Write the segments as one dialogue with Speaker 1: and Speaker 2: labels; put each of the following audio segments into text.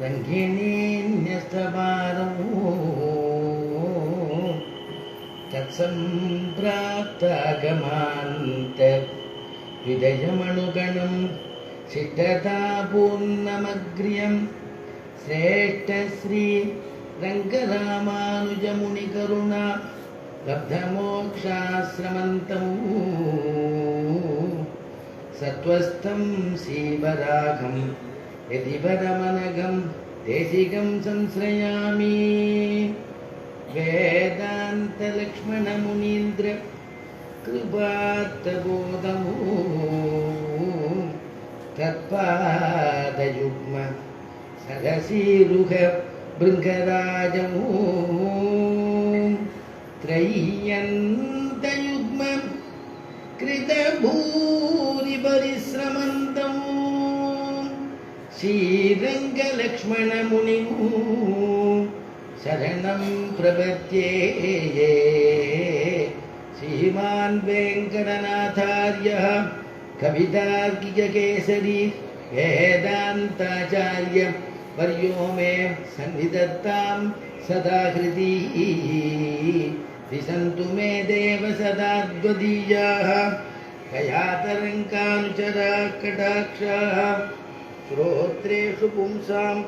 Speaker 1: रङ्गिणीन्यस्तभारौ तत्सम्प्राप्तागमान्त हृदयमनुगणं शिष्टतापूर्णमग्र्यं श्रेष्ठश्री रङ्गरामानुजमुनिकरुणा लब्धमोक्षाश्रमन्तं सत्त्वस्थं श्रीवराघं यतिवरमनघं देशिकं संश्रयामि। वेदान्तलक्ष्मणमुनीन्द्र कृपात्तबोधमो तत्पादयुग्म सरसीरुह भृङ्गराजमो त्रय्यन्तयुग्म कृतभूरिपरिश्रमन्तमो श्रीरङ्गलक्ष्मणमुनिमो शरणं प्रपद्ये। श्रीमान् वेङ्कटनाथार्यः कवितार्किककेसरी वेदान्ताचार्य वर्यो मे सन्निधत्तां सदा हृदि। दिशन्तु मे देव सदा द्वदीयाः कयातरङ्कानुचरा कटाक्षाः श्रोत्रेषु पुंसाम्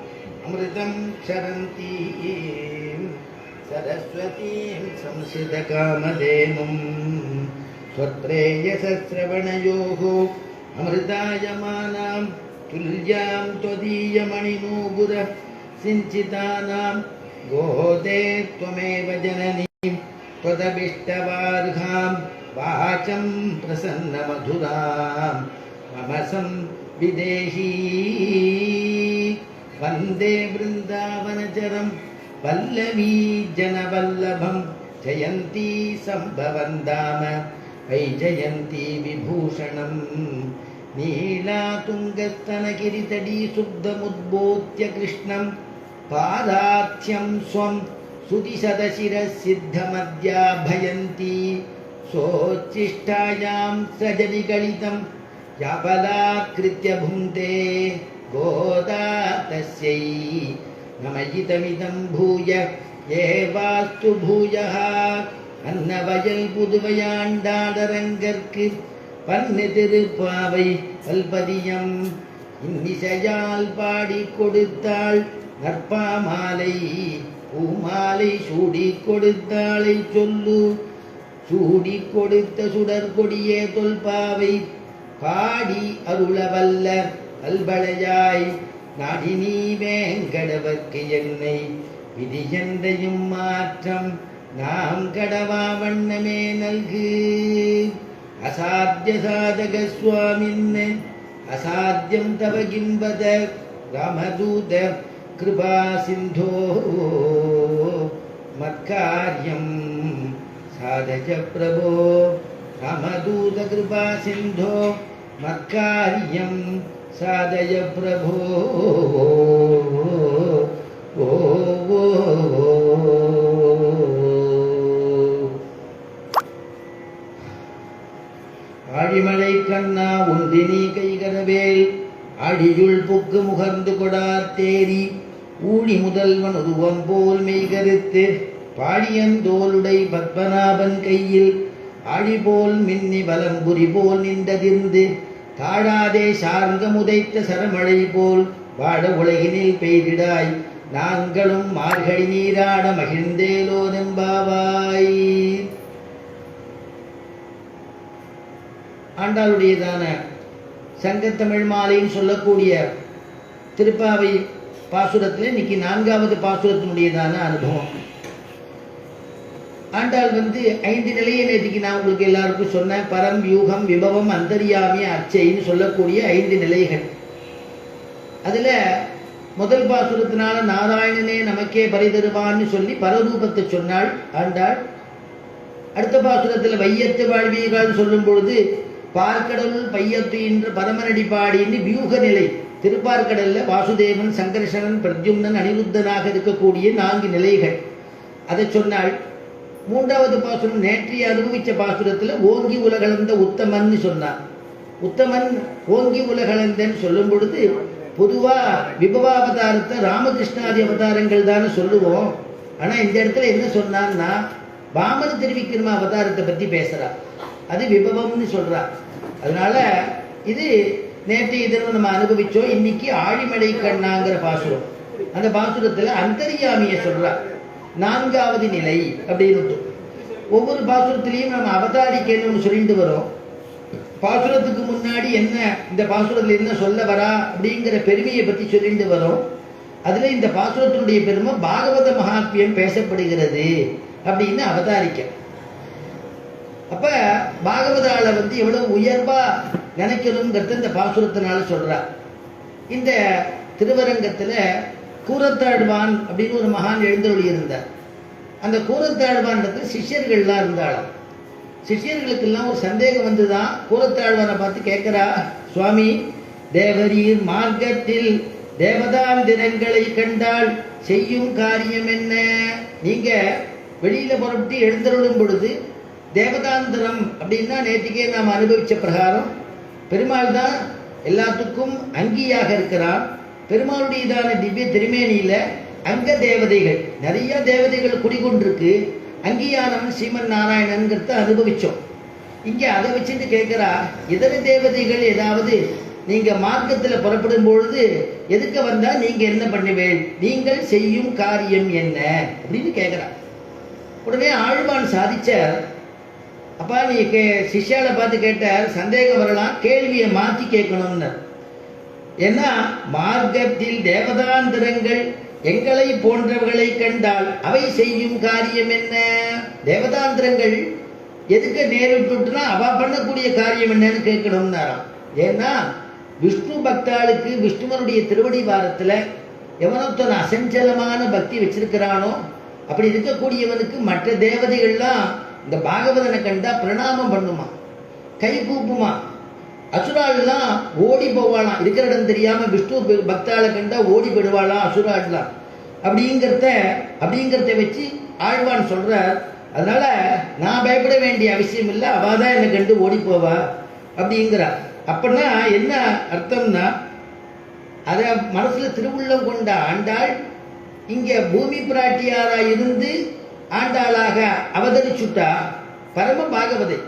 Speaker 1: अमृतं क्षरन्ती सरस्वतीं संसितकामधेनुं स्वप्रेयसश्रवणयोः अमृतायमानां तुल्यां त्वदीयमणिनूपुर सिञ्चितानां गोदे त्वमेव जननीं त्वदभिष्टवार्हां वाचं प्रसन्नमधुरां मम संविदेही। वन्दे वृन्दावनचरं वल्लवी जनवल्लभं जयन्ती सम्भवन्दाम वैजयन्ती विभूषणं नीलातुङ्गस्तनगिरितटी शुद्धमुद्बोध्य कृष्णं पादार्थ्यं स्वं सुदिशतशिरसिद्धमद्याभयन्ती सोच्छिष्टायां सजनिगलितं याबलाकृत्य भुङ्क्ते गोदा तस्यै नमयितमिदं भूय एवास्तु भूयः। अन्नवयல் புதுவையாண்டாடரங்கற்கு பன்னு திருப்பாவை பல்பதியம் இன்னிசையால் பாடி கொடுத்தாள் நற்பாமாலை பூமாலை சூடி கொடுத்தாளை சொல்லு சூடி கொடுத்த சுடற்கொடியே தொல்பாவை பாடி அருளவல்ல அல்பளையாய் நாடி நீ வேங்கடவர்க்கு என்னை விதியென்றையும் மாற்றம் நாம் கடவா வண்ணமே நல்கு. அசாத்திய சாதக சுவாமின் அசாத்தியம் தவ கிம்பத ராமதூத கிருபா சிந்தோ மத்காரியம் சாதக பிரபோ ராமதூத கிருபா சிந்தோ மத்காரியம் சாதய பிரபோ. ஆழிமலை கண்ணா ஒன்றினி கைகரவேல் அடியுள் புக்கு முகர்ந்து கொடாத்தேரி ஊழி முதல்வன் உருவம் போல் மெய்கருத்து பாடியந்தோளுடை பத்மநாபன் கையில் ஆழிபோல் மின்னி வலம்புரி போல் நின்றதிர்ந்து தாழாதே சார்ந்த முதைத்த சரமழை போல் வாட உலகினில் பெய்திடாய் நாங்களும் மார்கழி நீராட மகிழ்ந்தேலோதெம்பாவாய். ஆண்டாளுடையதான சங்கத்தமிழ் மாலைன்னு சொல்லக்கூடிய திருப்பாவை பாசுரத்தில் இன்னைக்கு 4வது பாசுரத்தினுடையதான அனுபவம். ஆண்டாள் 5 நிலையை நேற்றுக்கு நான் உங்களுக்கு எல்லாருக்கும் சொன்னேன். பரம், வியூகம், விபவம், அந்தரியாமி, அர்ச்சைன்னு சொல்லக்கூடிய 5 நிலைகள். அதில் முதல் பாசுரத்தினால நாராயணனே நமக்கே பரிதருவான்னு சொல்லி பரரூபத்தை சொன்னாள் ஆண்டாள். அடுத்த பாசுரத்தில் வையத்து வாழ்வீர்கள் சொல்லும் பொழுது பார்க்கடலுள் பையத்து என்று பரமனடி பாடின்னு வியூக நிலை. திருப்பார்கடல்ல வாசுதேவன், சங்கர்ஷணன், பிரத்யும்னன், அனிருத்தனாக இருக்கக்கூடிய 4 நிலைகள். அதை சொன்னாள். 3வது பாசுரம் நேற்றைய அனுபவிச்ச பாசுரத்தில் ஓங்கி உலகளந்த உத்தமன் சொன்னார். உத்தமன் ஓங்கி உலகளந்தன் சொல்லும் பொழுது பொதுவா விபவாவதாரத்தை ராமகிருஷ்ணாதி அவதாரங்கள் தானே சொல்லுவோம். ஆனா இந்த இடத்துல என்ன சொன்னான்னா வாமன திருவிக்கிரம அவதாரத்தை பத்தி பேசுறா, அது விபவம்னு சொல்றா. அதனால இது நேற்றைய தினம் நம்ம அனுபவிச்சோம். இன்னைக்கு ஆழிமலை கண்ணாங்கிற பாசுரம், அந்த பாசுரத்துல அந்தர்யாமிய சொல்றா, 4வது நிலை அப்படின்னு. ஒவ்வொரு பாசுரத்திலையும் நம்ம அவதாரிக்கணும்னு சொல்லிட்டு வரோம். பாசுரத்துக்கு முன்னாடி என்ன, இந்த பாசுரத்துல என்ன சொல்ல வரா அப்படிங்கிற பெருமையை பத்தி சொல்லிட்டு வரோம். அதுல இந்த பாசுரத்தினுடைய பெருமை பாகவத மகாத்மியம் பேசப்படுகிறது அப்படின்னு அவதாரிக்க. அப்ப பாகவதால எவ்வளவு உயர்வா நினைக்கணுங்கிறத இந்த பாசுரத்தினால சொல்றா. இந்த திருவரங்கத்துல கூரத்தாழ்வான் அப்படின்னு ஒரு மகான் எழுந்தருளி இருந்தார். அந்த கூரத்தாழ்வான் சிஷ்யர்கள்லாம் இருந்தாலும் சிஷ்யர்களுக்கெல்லாம் ஒரு சந்தேகம் வந்துதான். கூரத்தாழ்வானை பார்த்து கேட்கிறா, சுவாமி, தேவரீர் மார்க்கத்தில் தேவதாந்திரங்களை கண்டால் செய்யும் காரியம் என்ன? நீங்க வெளியில புறப்பட்டு எழுந்தருளும் பொழுது தேவதாந்திரம் அப்படின்னா நேற்றுக்கே நாம் அனுபவிச்ச பிரகாரம் பெருமாள் தான் எல்லாத்துக்கும் அங்கியாக இருக்கிறான். பெருமாளுடையதான திவ்ய திருமேனியில அங்க தேவதைகள், நிறைய தேவதைகள் குடிகொண்டிருக்கு. அங்கியானவன் ஸ்ரீமன் நாராயணன்கிறத அனுபவிச்சோம். இங்க அதை வச்சுட்டு கேட்கிறா, இதர தேவதைகள் ஏதாவது நீங்க மார்க்கத்துல புறப்படும் பொழுது எதுக்க வந்தா நீங்க என்ன பண்ணுவேன், நீங்கள் செய்யும் காரியம் என்ன அப்படின்னு கேட்கிறா. உடனே ஆழ்வான் சாதிச்சார், அப்பா நீ சிஷ்யால பார்த்து கேட்டார், சந்தேகம் வரலாம், கேள்வியை மாற்றி கேட்கணும்னு. ஏன்னா மார்க்கத்தில் தேவதாந்திரங்கள் எங்களை போன்றவர்களை கண்டால் அவை செய்யும் காரியம் என்ன? தேவதாந்திரங்கள் எதுக்கு நேரிட்டுனா அவ பண்ணக்கூடிய காரியம் என்னன்னு கேட்கணும்னாராம். ஏன்னா விஷ்ணு பக்தாளுக்கு விஷ்ணுவனுடைய திருவடி வாரத்துல எவனொத்தன் அசஞ்சலமான பக்தி வச்சிருக்கிறானோ அப்படி இருக்கக்கூடியவனுக்கு மற்ற தேவதைகள்லாம் இந்த பாகவதனை கண்டா பிரணாமம் பண்ணுமா, கை கூப்புமா. அசுராள்லாம் ஓடி போவாளாம், இருக்கிற இடம் தெரியாம விஷ்ணு பக்தாளை கண்டா ஓடி போடுவாளாம் அசுராள்லாம். அப்படிங்கிறத வச்சு ஆழ்வான் சொல்றார். அதனால நான் பயப்பட வேண்டிய அவசியம் இல்லை, அவாதான் என்னை கண்டு ஓடி போவா அப்படிங்கிறார். அப்படின்னா என்ன அர்த்தம்னா, அத மனசுல திருவுள்ளம் கொண்ட ஆண்டாள் இங்க பூமி பிராட்டியாரா இருந்து ஆண்டாளாக அவதரிச்சுட்டா பரம பாகவதை.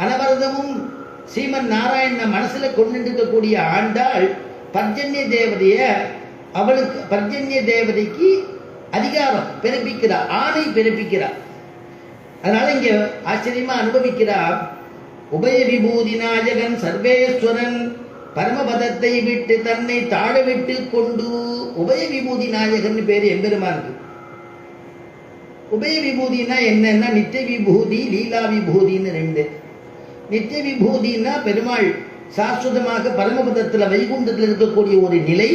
Speaker 1: அனவரதமும் ஸ்ரீமன் நாராயண மனசுல கொண்டு இருக்கக்கூடிய ஆண்டாள் பர்ஜன்ய தேவதைய, அவளுக்கு பர்ஜன்ய தேவதைக்கு அதிகாரம் பிறப்பிக்கிறார், ஆணை பிறப்பிக்கிறார். அதனால இங்க ஆச்சரியமா அனுபவிக்கிறார். உபய விபூதி நாயகன் சர்வேஸ்வரன் பரமபதத்தை விட்டு தன்னை தாழ விட்டு கொண்டு, உபய விபூதி நாயகன் பேரு எம்பெருமானுக்கு. உபய விபூதினா என்னன்னா நித்திய விபூதி லீலா விபூதின்னு ரெண்டு. நித்திய விபூதினா பெருமாள் சாஸ்வதமாக பரமபதத்துல வைகுண்டத்தில் இருக்கக்கூடிய ஒரு நிலை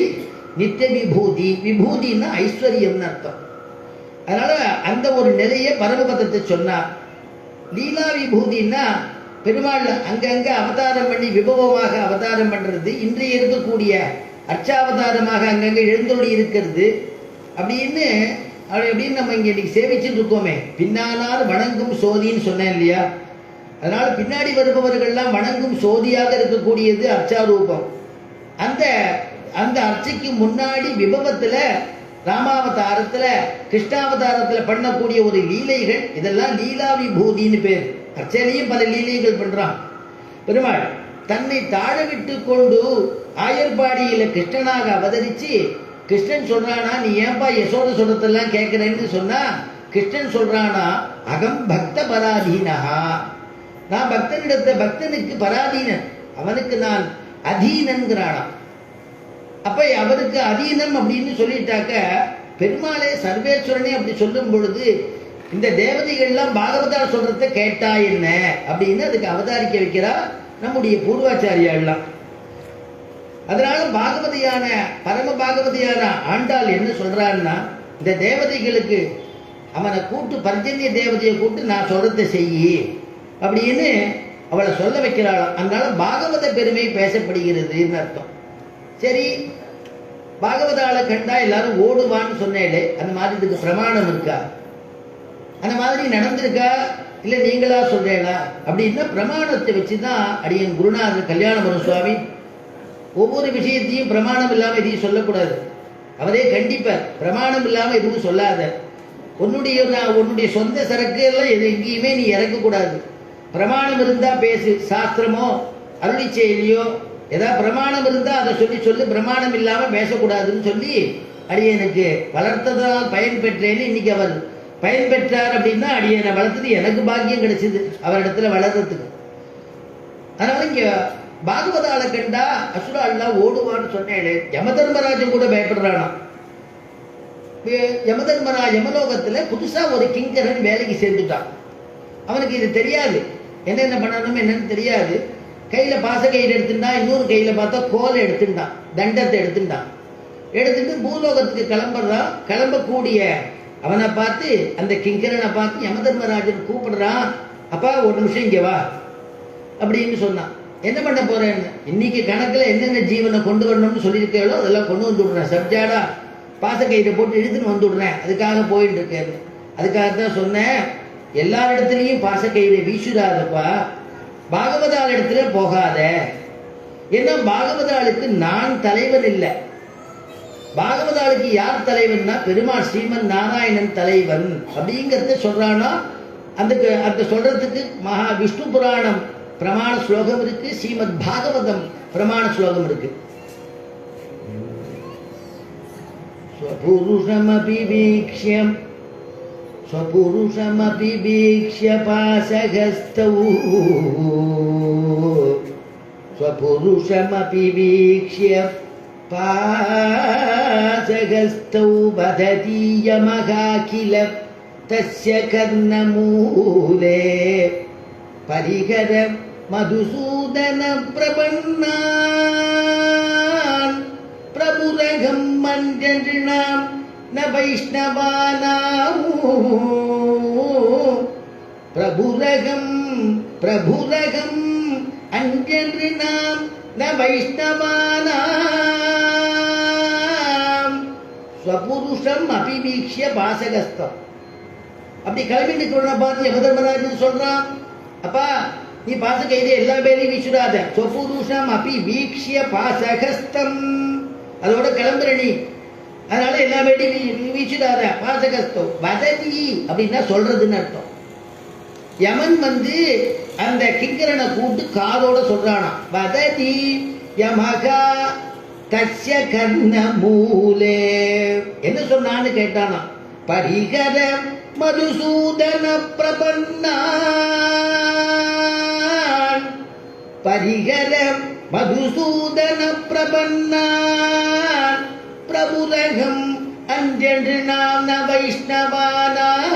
Speaker 1: நித்திய விபூதி. விபூதினா ஐஸ்வர்யம்னு அர்த்தம். அதனால அந்த ஒரு நிலையை பரமபதத்தை சொன்னார். லீலா விபூதினா பெருமாள் அங்கங்க அவதாரம் பண்ணி விபவமாக அவதாரம் பண்றது, இன்றைய இருக்கக்கூடிய அர்ச்சாவதாரமாக அங்கங்க எழுந்தொழி இருக்கிறது அப்படின்னு அப்படின்னு நம்ம இங்க இன்னைக்கு சேவிச்சுட்டு இருக்கோமே. பின்னானார் வணங்கும் சோதின்னு சொன்னேன் இல்லையா? அதனால பின்னாடி வருபவர்கள்லாம் வணங்கும் சோதியாக இருக்கக்கூடியது அர்ச்சாரூபம். அந்த அந்த அர்ச்சைக்கு முன்னாடி விபவத்துல ராமாவதாரத்துல கிருஷ்ணாவதாரத்துல பண்ணக்கூடிய ஒரு லீலைகள், இதெல்லாம் லீலா விபூதின்னு பேர். அர்ச்சனையும் பல லீலைகள் பண்றான் பெருமாள். தன்னை தாழ விட்டு கொண்டு ஆயர்பாடியில கிருஷ்ணனாக அவதரிச்சு, கிருஷ்ணன் சொல்றானா நீ ஏன்பா யசோத சொல்றதெல்லாம் கேட்கிறேன்னு சொன்னா, கிருஷ்ணன் சொல்றானா அகம் பக்த பராதீனஹா, நான் பக்தனுக்கு பராதீனன், அவனுக்கு நான் அதீனன்கிறானா. அப்ப அவருக்கு அதீனம் அப்படின்னு சொல்லிட்டாக்க பெருமாளே சர்வேஸ்வரனே அப்படி சொல்லும் பொழுது இந்த தேவதைகள்லாம் பாகவதார் சொல்றத கேட்டா என்ன அப்படின்னு அதுக்கு அவதாரிக்க வைக்கிறா நம்முடைய பூர்வாச்சாரியாள்லாம். அதனால பாகவதியான பரம பாகவதியான ஆண்டாள் என்ன சொல்றான்னா, இந்த தேவதைகளுக்கு அவனை கூட்டு பர்ஜன்ய தேவதையை கூட்டு நான் சொல்றதை செய்யி அப்படின்னு அவளை சொல்ல வைக்கிறாளாம். அதனால பாகவத பெருமை பேசப்படுகிறதுன்னு அர்த்தம். சரி, பாகவதால கண்டா எல்லாரும் ஓடுவான்னு சொன்னேன், அந்த மாதிரி இதுக்கு பிரமாணம் இருக்கா? அந்த மாதிரி நடந்திருக்கா இல்ல நீங்களா சொல்றீங்களா அப்படின்னா பிரமாணத்தை வச்சுதான் அடியன் குருநாதர் கல்யாணபுரம் சுவாமி ஒவ்வொரு விஷயத்தையும் பிரமாணம் இல்லாமல் எதையும் சொல்லக்கூடாது. அவரே கண்டிப்பார், பிரமாணம் இல்லாமல் எதுவும் சொல்லாத. உன்னுடைய சொந்த சரக்கு எல்லாம் எங்கேயுமே நீ இறக்கக்கூடாது. பிரமாணம் இருந்தா பேசு. சாஸ்திரமோ அருளி செயலியோ ஏதாவது பிரமாணம் இருந்தா அதை சொல்லு. பிரமாணம் இல்லாம பேசக்கூடாதுன்னு சொல்லி அடியனுக்கு வளர்த்ததால் பயன் பெற்றேன்னு இன்னைக்கு அவர் பயன் பெற்றார். அப்படின்னா அடியனை வளர்த்தது எனக்கு பாக்கியம் கிடைச்சது அவரிடத்துல வளர்றதுக்கு. அதனால இங்க பாகவதால கண்டா அசுரா எல்லாம் ஓடுவான்னு சொன்னேன். யமதர்மராஜன் கூட பயப்படுறானா. யமலோகத்துல புதுசா ஒரு கிங்கரன் வேலைக்கு சேர்ந்துட்டான். அவனுக்கு இது தெரியாது, என்னென்ன பண்ணணும் என்னன்னு தெரியாது. கையில பாசக்கயிறு எடுத்துட்டான், இன்னொரு கையில பார்த்தா கோலை எடுத்துட்டான், தண்டத்தை எடுத்துட்டு பூலோகத்துக்கு கிளம்புறான். கிளம்பக்கூடிய அவனை பார்த்து, அந்த கிங்கரனை பார்த்து யமதர்மராஜன் கூப்பிடுறான். அப்பா ஒரு நிமிஷம் இங்க வா அப்படின்னு சொன்னான். என்ன பண்ண போறேன்னு, இன்னைக்கு கணக்குல என்னென்ன ஜீவனை கொண்டு வரணும்னு சொல்லியிருக்கேளோ அதெல்லாம் கொண்டு வந்து விடுறேன். சப்ஜாடா பாசக்கயிறை போட்டு இழுத்துன்னு வந்து விடுறேன், அதுக்காக போயிட்டு இருக்கேன். அதுக்காகத்தான் சொன்னேன், எல்லாரிடத்துலையும் பாசக்கயிறை வீசுறாதப்பா, பாகவதால் இடத்துல போகாத. ஏன்னா பாகவதாளுக்கு நான் தலைவன் இல்லை. பாகவதாளுக்கு யார் தலைவன்னா பெருமாள் ஸ்ரீமன் நாராயணன் தலைவன் அப்படிங்கிறத சொல்றானா. அந்த சொல்றதுக்கு மகா விஷ்ணு புராணம் பிரமாண ஸ்லோகம் இருக்கு, ஸ்ரீமத் பாகவதம் பிரமாண ஸ்லோகம் இருக்கு. ஸ்வபுருஷமபி வீக்ஷ்ய பாசகஸ்தௌ ஸ்வபுருஷமபி வீக்ஷ்ய பாசகஸ்தௌ வததீயமகாகில தஸ்ய கர்ணமூலே பரிகர மதுசூதன பிரபன்னான் பிரபுரகம் மஞ்சனாம் ந வைஷ்ணவானாம் பிரபுரகம் அஞ்சனாம் ந வைஷ்ணவானாம் ஸ்வபுருஷம் அபிவீக்ஷ்ய பாசகஸ்தம். அப்படி கிளம்பிட்டு பார்த்து யமதர்மராஜன் சொல்றான், அப்பா நீ பாசக்கயிறு எல்லா பேரையும் வீசுடாத. ஸ்வபுருஷம் அபி வீக்ஷ்ய பாசகஸ்தம், அதோட கிளம்புற நீ, அதனால எல்லா பேரையும் வீசுடாத. பாசகஸ்தம் வததி அப்படின்னா சொல்றதுன்னு அர்த்தம். யமன் அந்த கிங்கரனை கூட்டு காதோட சொல்றானா, வததி யமகா தஸ்ய கர்ணமூலே. என்ன சொன்னான்னு கேட்டானா, பரிகர மதுசூதன பிரபன்னான் பரிகர மதுசூதன பிரபன்னான் பிரபுரகம் அஞ்சென்று நாம் ந வைஷ்ணவானாம்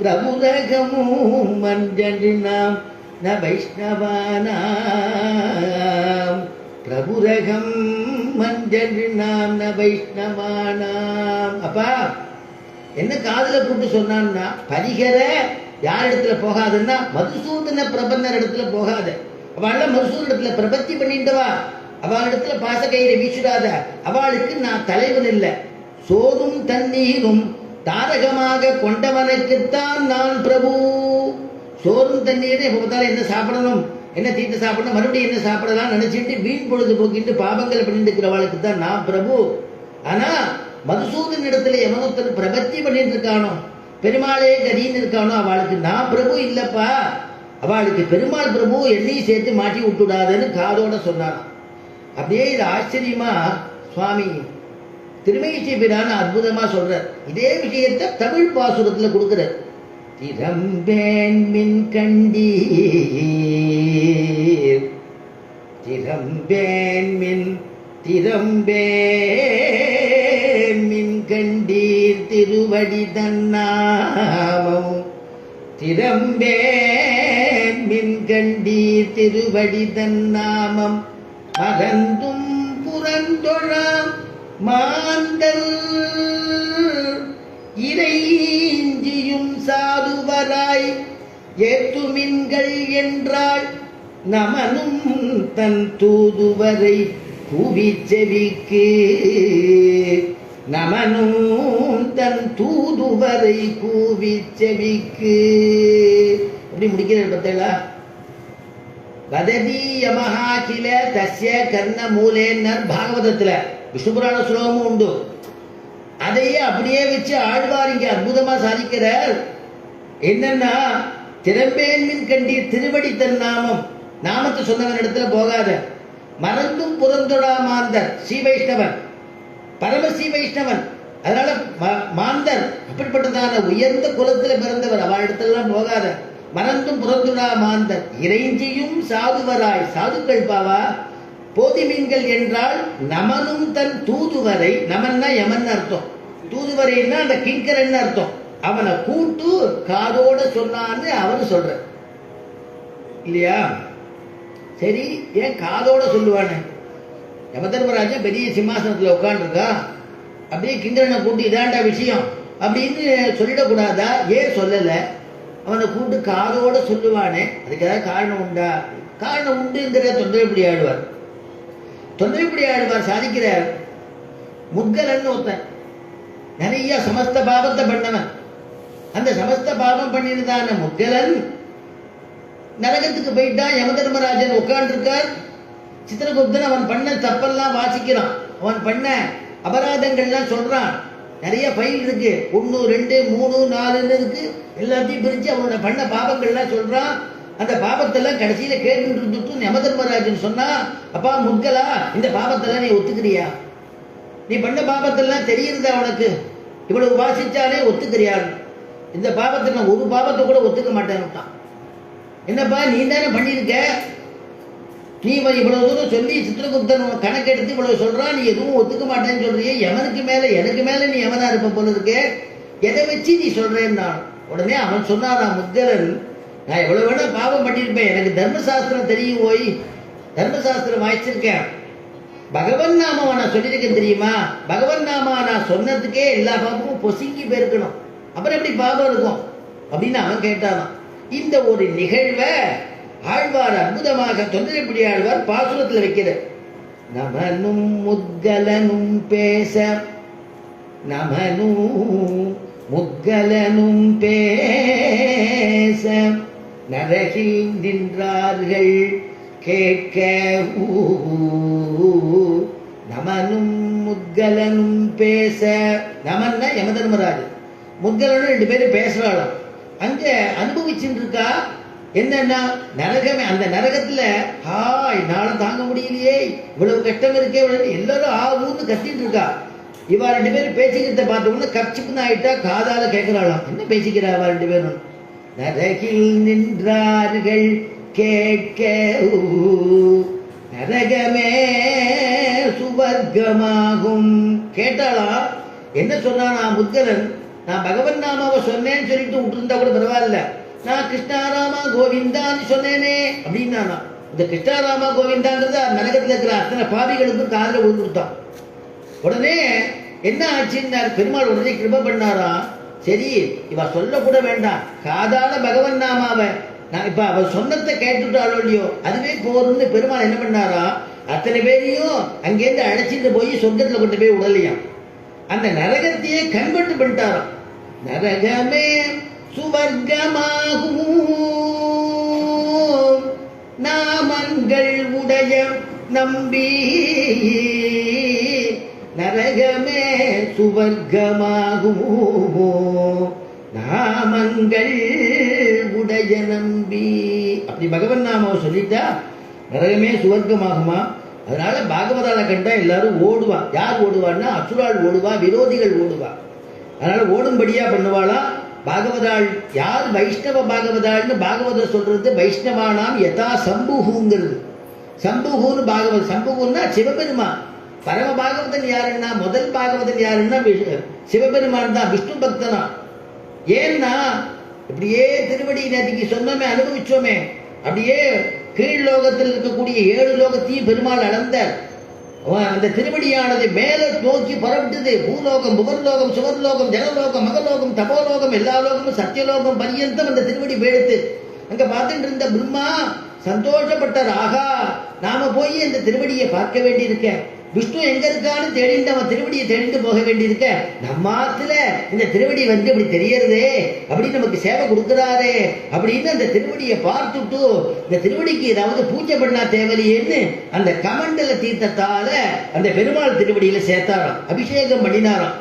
Speaker 1: பிரபுரகமும் அஞ்சென்று நாம் ந வைஷ்ணவானாம் பிரபுரகம் அஞ்சென்று நாம் ந வைஷ்ணவானாம். அப்பா என்ன காதுல கூட்டு சொன்னான்னா, பரிகர யார் இடத்துல போகாதுன்னா மதுசூதன பிரபன்னர் இடத்துல போகாத. அவள் மதுசூதன இடத்துல பிரபத்தி பண்ணிட்டவா, அவள் இடத்துல பாசக்கயிறை வீசுடாத. அவளுக்கு நான் தலைவன் இல்லை. சோறும் தண்ணீரும் தாரகமாக கொண்டவனுக்குத்தான் நான் பிரபு. சோறும் தண்ணீரும் எப்ப பார்த்தாலும் என்ன சாப்பிடணும், என்ன தீட்டு சாப்பிடணும், மறுபடியும் என்ன சாப்பிடலாம் நினைச்சிட்டு வீண் பொழுது போக்கிட்டு பாவங்களை பண்ணிட்டு இருக்கிறவளுக்கு தான் நான் பிரபு. ஆனா மதுசூதன் இடத்துல எவனொத்தன் பிரபத்தி பண்ணிட்டு இருக்கானோ, பெருமாளே கதின்னு இருக்கானோ, அவளுக்கு நான் பிரபு இல்லப்பா, அவளுக்கு பெருமாள் பிரபு என்னையும் சேர்த்து மாட்டி விட்டுடாதுன்னு காதோட சொன்னான். அப்படியே இது ஆச்சரியமா சுவாமி திருமயிச்சை பிரான அற்புதமா சொல்றார். இதே விஷயத்தை தமிழ் பாசுரத்துல கொடுக்கிறார். திறம்பேன் மின் கண்டீர் திறம்பேன் மின் கண்டீர் திருவடி தன்னாமம் திறம்பேன் மின் கண்டீர் திருவடி தன்னாமம் மறந்தும் புறந்தொழாம் மாந்தல் இறைஞ்சியும் சாதுவராய் ஏத்துமின்கள் என்றாள் நமனும் தன் தூதுவரை கூவிச்செவிக்கு நமனும் தன் தூதுவரை கூவிச்செவிக்கு. எப்படி முடிக்கிறது பார்த்தீங்களா? வததி யமஹா கில தஸ்ய கர்ண மூலேன்னர் பாகவதத்துல விஷ்ணு புராண ஸ்லோகமும் உண்டு. அதையே அப்படியே வச்சு ஆழ்வார் இங்க அற்புதமா சாதிக்கிறார். என்னன்னா, திறம்பேன் மின் கண்டீர் திருவடி தன் நாமம். நாமத்தை சொன்னவன் இடத்துல போகாத. மறந்தும் புறந்தொடா மாந்தர் ஸ்ரீ வைஷ்ணவன், பரம ஸ்ரீ வைஷ்ணவன். அதனால மாந்தர் அப்படிப்பட்டதான உயர்ந்த குலத்துல பிறந்தவர், அவ இடத்துலாம் போகாத. மறந்தும் புறந்துடா மாந்தர் இறைஞ்சியும் சாதுவராய். சாதுக்கள் பாவா போதி மீன்கள் என்றால் நமனும் தன் தூதுவரை. நமன்னா யமன் அர்த்தம், தூதுவரைன்னா அந்த கிங்கரன் அர்த்தம். அவனை கூட்டு காதோட சொன்னான்னு அவனு சொல்ற இல்லையா? சரி, ஏன் காதோட சொல்லுவானே? யமதர்மராஜன் பெரிய சிம்மாசனத்துல உட்காந்துருக்கா, அப்படியே கிங்கரனை கூட்டு இதாண்டா விஷயம் அப்படின்னு சொல்லிடக்கூடாதா? ஏன் சொல்லல? அவனை கூட்டு காதோட சொல்லுவானே, அதுக்கு ஏதாவது காரணம் உண்டா? காரணம் உண்டுங்கிற தொந்தரவுப்படி ஆடுவார். தொந்தரவுப்படி ஆடுவார் சாதிக்கிறார். முத்கலன்னு ஒருத்தன் நிறைய சமஸ்த பாவத்தை பண்ணவன். அந்த சமஸ்த பாவம் பண்ணிருந்தான முத்கலன் நரகத்துக்கு போயிட்டான். யமதர்மராஜன் உட்காண்டிருக்கார். சித்திரகுப்தன் அவன் பண்ண தப்பெல்லாம் வாசிக்கிறான். அவன் பண்ண அபராதங்கள்லாம் சொல்றான். நிறைய ஃபைல் இருக்கு, 1 2 3 4 இருக்கு. எல்லாத்தையும் பிரிச்சு அவனோட பண்ண பாவங்கள்லாம் சொல்றான். அந்த பாவத்தெல்லாம் கடைசியில கேட்டு இருந்துட்டு யமதர்மராஜன் சொன்னா, அப்பா முத்கலா, இந்த பாவத்தெல்லாம் நீ ஒத்துக்கிறியா? நீ பண்ண பாவத்தெல்லாம் தெரியுறதா உனக்கு? இவ்வளவு வாசிச்சாலே ஒத்துக்கிறியா? இந்த பாவத்தை நான் ஒரு பாவத்தை கூட ஒத்துக்க மாட்டேன்னுட்டான். என்னப்பா நீ தானே பண்ணியிருக்க, நீ இவ்வளவு தூரம் சொல்லி சித்திரகுப்தன் கணக்கெடுத்து இவ்வளவு சொல்றான், நீ எதுவும் ஒத்துக்க மாட்டேன்னு சொல்றியே. எவனுக்கு மேல எனக்கு மேல நீ எவனா இருப்ப போல இருக்கே, எதை வச்சு நீ சொல்றேன்னா? உடனே அவன் சொன்னாராம் முத்கலன், நான் எவ்வளவு வேணா பாவம் பண்ணியிருப்பேன், எனக்கு தர்மசாஸ்திரம் தெரியும், போய் தர்மசாஸ்திரம் வாய்ச்சிருக்கேன், பகவன் நாம நான் சொல்லியிருக்கேன் தெரியுமா? பகவன் நாமா நான் சொன்னதுக்கே எல்லா பாவமும் பொசுங்கி போயிருக்கணும், அப்புறம் எப்படி பாவம் இருக்கும் அப்படின்னு அவன் கேட்டானான். இந்த ஒரு நிகழ்வை ஆழ்வார் அற்புதமாக தொந்தரப்படி ஆழ்வார் பாசுரத்தில் வைக்கிறார். நமனும் முத்கலனும் பேச, நமனும் முத்கலனும் பேச, நரகில் நின்றார்கள் கேட்க. நமனும் முத்கலனும் பேச. நமன்னா யமதர்மராஜன், முத்கலனும் 2 பேரும் பேசுறாளாம். அங்க அனுபவிச்சுட்டு இருக்கா. என்னன்னா நரகமே, அந்த நரகத்துல ஹாய் நாளை தாங்க முடியலையே, இவ்வளவு கஷ்டம் இருக்கே, எல்லாரும் ஆகுன்னு கத்திட்டு இருக்கா. இவா 2 பேரும் பேசிக்கிறத பார்த்தோம்னா கப்சிப்புன்னு ஆயிட்டா, காதால கேட்கிறாளாம். என்ன பேசிக்கிறா அவ 2 பேரும்? நரகில் நின்றார்கள் கேட்க, நரகமே சுவர்க்கமாகும். கேட்டாளா? என்ன சொன்னா முத்கலன்? நான் பகவன் நாமாவை சொன்னேன்னு சொல்லிட்டு விட்டுருந்தா கூட பரவாயில்ல, நான் கிருஷ்ணாராமா கோவிந்தான்னு சொன்னேனே அப்படின்னா. இந்த கிருஷ்ணாராமா கோவிந்தாங்கிறது நரகத்தில் இருக்கிற அத்தனை பாவிகளுக்கும் காதில் விழுந்துட்டான். உடனே என்ன ஆச்சுன்னார் பெருமாள். உடனே கிருப பண்ணாரா, சரி இவ சொல்ல கூட வேண்டாம், காதால பகவன் நாமாவை நான் இப்ப அவ சொன்னத்தை கேட்டுட்டாளோ இல்லையோ அதுவே போதும்னு பெருமாள் என்ன பண்ணாரா, அத்தனை பேரையும் அங்கேருந்து அழைச்சிட்டு போய் சொர்க்கத்துல கொண்டு போய் உடலையாம். அந்த நரகத்தையே கன்வெர்ட் பண்ணிட்டாராம். நரகமே சுவர்க்கமாகும் நாமங்கள் உடைய நம்பி, நரகமே சுவர்க்கமாகும் நாமங்கள் உடைய நம்பி. அப்படி பகவன் நாமாவை சொல்லிட்டா நரகமே சுவர்க்கமாகுமா? அதனால பாகவதால கண்டா எல்லாரும் ஓடுவா. யார் ஓடுவான்னா அசுரால் ஓடுவா, விரோதிகள் ஓடுவா. அதனால ஓடும்படியா பண்ணுவாளா பாகவதாள். யார் வைஷ்ணவ பாகவதாள்னு பாகவதர் சொல்றது, வைஷ்ணவானாம் யதா சம்புகுங்கிறது. சம்புகுன்னு பாகவத், சம்புகுன்னா சிவபெருமான். பரம பாகவதன் யாருன்னா, முதல் பாகவதன் யாருன்னா சிவபெருமான் தான், விஷ்ணு பக்தனா. ஏன்னா இப்படியே திருவடி நேற்றுக்கு சொன்னோமே, அனுபவிச்சோமே, அப்படியே கீழ் லோகத்தில் இருக்கக்கூடிய 7 லோகத்தையும் பெருமாள் அளந்தார். அந்த திருவடியானது மேல நோக்கி பரவிட்டது. பூலோகம், புகர்லோகம், சுவர்லோகம், ஜனலோகம், மகலோகம், தபோலோகம், எல்லா லோகமும் சத்தியலோகம் பரியந்தம் அந்த திருவடி போயிடுத்து. அங்க பார்த்துட்டு இருந்த பிரம்மா சந்தோஷப்பட்டார். ஆகா, நாம போய் அந்த திருவடியை பார்க்க வேண்டியிருக்க, விஷ்ணு எங்க இருக்கான்னு தேடிட்டு அவன் திருவடியை தேடிட்டு போக வேண்டியிருக்க, நம்ம ஆத்துல இந்த திருவடி வந்து இப்படி தெரியறதே அப்படின்னு நமக்கு சேவை கொடுக்குறாரே அப்படின்னு அந்த திருவடியை பார்த்துட்டு இந்த திருவடிக்கு ஏதாவது பூஜை பண்ணா தேவையில்லையேன்னு அந்த கமண்டல தீர்த்தத்தால அந்த பெருமாள் திருவடியில சேர்த்தாராம், அபிஷேகம் பண்ணினாராம்.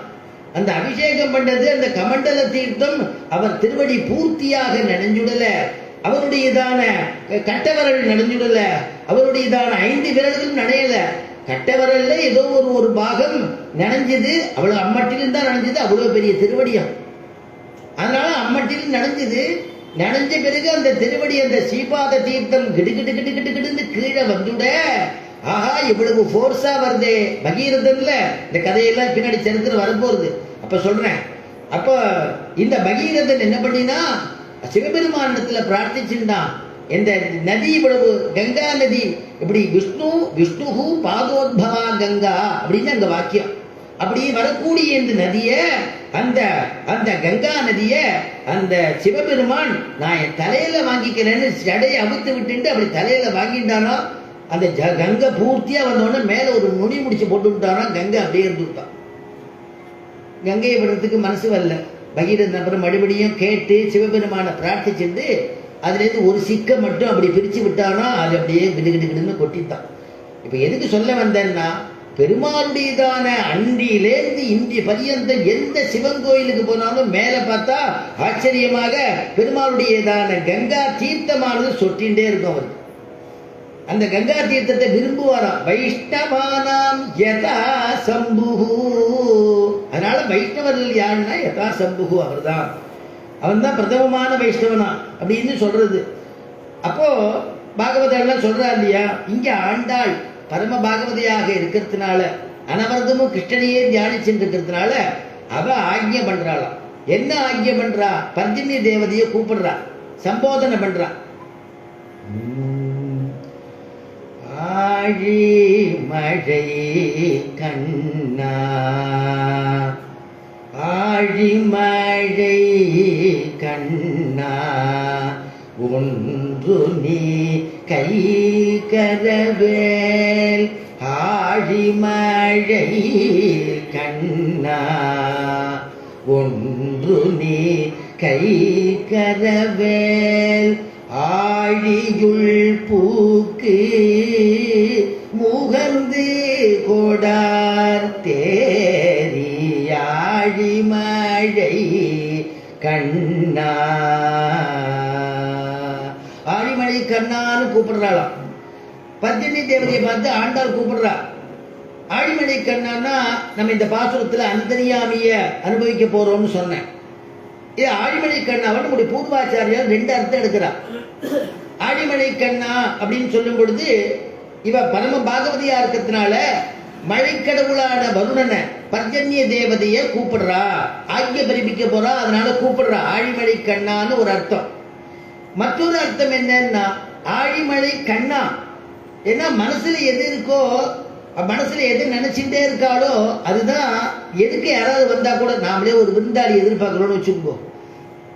Speaker 1: அந்த அபிஷேகம் பண்ணது அந்த கமண்டல தீர்த்தம் அவர் திருவடி பூர்த்தியாக நனைஞ்சுடல, அவருடையதான கட்டவரல் நனைஞ்சுடல, அவருடையதான 5 விரல்களும் நனையல, கட்டவரல்ல ஏதோ ஒரு பாகம் நனைஞ்சது, அவ்வளவு அம்மட்டிலும் தான் நனைஞ்சது, அவ்வளவு பெரிய திருவடியம். அதனால அம்மட்டிலும் நனைஞ்சது. நனைஞ்ச பிறகு அந்த திருவடி அந்த ஸ்ரீபாத தீர்த்தம் கிடு கிடு கிடு கிடு கிடுன்னு கீழே வந்துட, ஆஹா இவ்வளவு போர்ஸா வருதே பகீரதன்ல. இந்த கதையெல்லாம் பின்னாடி சரித்திரம் வரப்போகுது, அப்ப சொல்றேன். அப்ப இந்த பகீரதன் என்ன பண்ணினா சிவபெருமானத்துல பிரார்த்திச்சுட்டான். இந்த நதி இவ்வளவு கங்கா நதி இப்படி விஷ்ணு பாதோத்பவா கங்கா அப்படின்னு அங்க வாக்கியம். அப்படி வரக்கூடிய இந்த நதிய அந்த அந்த கங்கா நதிய அந்த சிவபெருமான் நான் என் தலையில வாங்கிக்கிறேன்னு ஜடையை அவித்து விட்டு அப்படி தலையில வாங்கிட்டானா. அந்த கங்கை பூர்த்தியா வந்தோடனே மேல ஒரு நுனி முடிச்சு போட்டு விட்டானா, கங்கை அப்படியே இருந்து விட்டான். கங்கையை விடுறதுக்கு மனசு வரல பகீரதன். அப்புறம் மறுபடியும் கேட்டு சிவபெருமான பிரார்த்திச்சுட்டு அதுல இருந்து ஒரு சிக்க மட்டும் அப்படி பிரிச்சு விட்டானா, அது அப்படியே கிடுகிடுன்னு கொட்டித்தான். இப்ப எதுக்கு சொல்ல வந்தேன்னா, பெருமாளுடையதான அன்றியிலேருந்து இன்றைய பரியந்தம் எந்த சிவன் கோயிலுக்கு போனாலும் மேல பார்த்தா ஆச்சரியமாக பெருமாளுடையதான கங்கா தீர்த்தமானது சொட்டின்றே இருக்கும். அவருக்கு அந்த கங்கா தீர்த்தத்தை விரும்புவாராம். வைஷ்ணவானாம் யதா சம்புஹு. அதனால வைஷ்ணவர்கள் யாருன்னா யதா சம்புஹு, அவர் தான், அவன் தான் பிரதமமான வைஷ்ணவனா அப்படின்னு சொல்றது. அப்போ பாகவதெல்லாம் சொல்றா இல்லையா, இங்க ஆண்டாள் பரம பாகவதியாக இருக்கிறதுனால அனவரதமும் கிருஷ்ணனையே தியானிச்சுட்டு இருக்கிறதுனால அவ ஆக்ஞை பண்றாளாம். என்ன ஆக்ஞை பண்றா? பர்ஜன்ய தேவதையை கூப்பிடுறா, சம்போதனை பண்றா. ஆழி மழை கண்ணா ஆழிமழை கண்ணா ஒன்று நீ கை கரவேல். ஆழிமழை கண்ணா ஒன்று நீ கை கரவேல். ஆழியுள் பூக்கு முகந்து கொடார் தேரி. ஆழிமழை கண்ணா. ஆழிமழை கண்ணான்னு கூப்பிடுறாளாம். பர்ஜன்ய தேவதையை பார்த்து ஆண்டாள் கூப்பிடுறா. ஆழிமழை கண்ணான்னா நம்ம இந்த பாசுரத்துல அந்தர்யாமிய அனுபவிக்க போறோம்னு சொன்னேன். இது ஆழிமழை கண்ணாவை நம்முடைய பூர்வாச்சாரியால் 2 அர்த்தம் எடுக்கிறார். ஆழிமழை கண்ணா அப்படின்னு சொல்லும் பொழுது இவ பரம பாகவதியா இருக்கிறதுனால மழைக்கடவுளான வருணனை பர்ஜன்ய தேவதைய கூப்பிடுறா, ஆக்ஞை பிறப்பிக்க போறா, அதனால கூப்பிடுறா ஆழிமழை கண்ணான்னு ஒரு அர்த்தம். மற்றொரு அர்த்தம் என்னன்னா ஆழிமழை கண்ணா, ஏன்னா மனசுல எது இருக்கோ, மனசுல எது நினைச்சுட்டே இருக்காளோ அதுதான். எதுக்கு யாராவது வந்தா கூட நாமளே ஒரு விருந்தாளி எதிர்பார்க்கிறோம்னு வச்சுக்கோம்.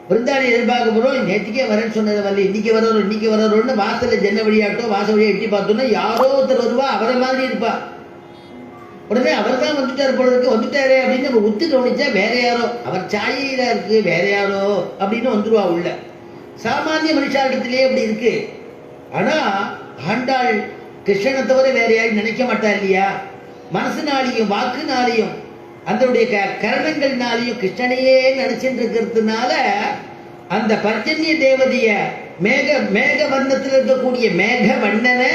Speaker 1: விருந்தாளி எதிர்பார்க்க போறோம், நேற்றுக்கே வரேன்னு சொன்னது வரல, இன்னைக்கு வரோம்னு வாசல்ல ஜன்ன வழியாட்டோ வாசல் வழியா எட்டி பார்த்தோம்னா யாரோ ஒருத்தர் வருவா, அவரை மாதிரி இருப்பா. உடனே அவர் தான் வந்துட்டார் போல இருக்கு, வந்துட்டாரே அப்படின்னு நம்ம ஒத்து கவனிச்சா வேற யாரோ, அவர் சாயில இருக்கு வேற யாரோ அப்படின்னு வந்துருவா உள்ள. சாமானிய மனுஷாட்டத்திலே அப்படி இருக்கு. ஆனா ஆண்டாள் கிருஷ்ணனை தவிர வேற யாரும் நினைக்க மாட்டா இல்லையா? மனசுனாலையும் வாக்குனாலையும் அதனுடைய கரணங்கள்னாலையும் கிருஷ்ணனையே நினைச்சுட்டு இருக்கிறதுனால அந்த பர்ஜன்ய தேவதைய மேக வண்ணத்தில் இருக்கக்கூடிய மேக வண்ணனை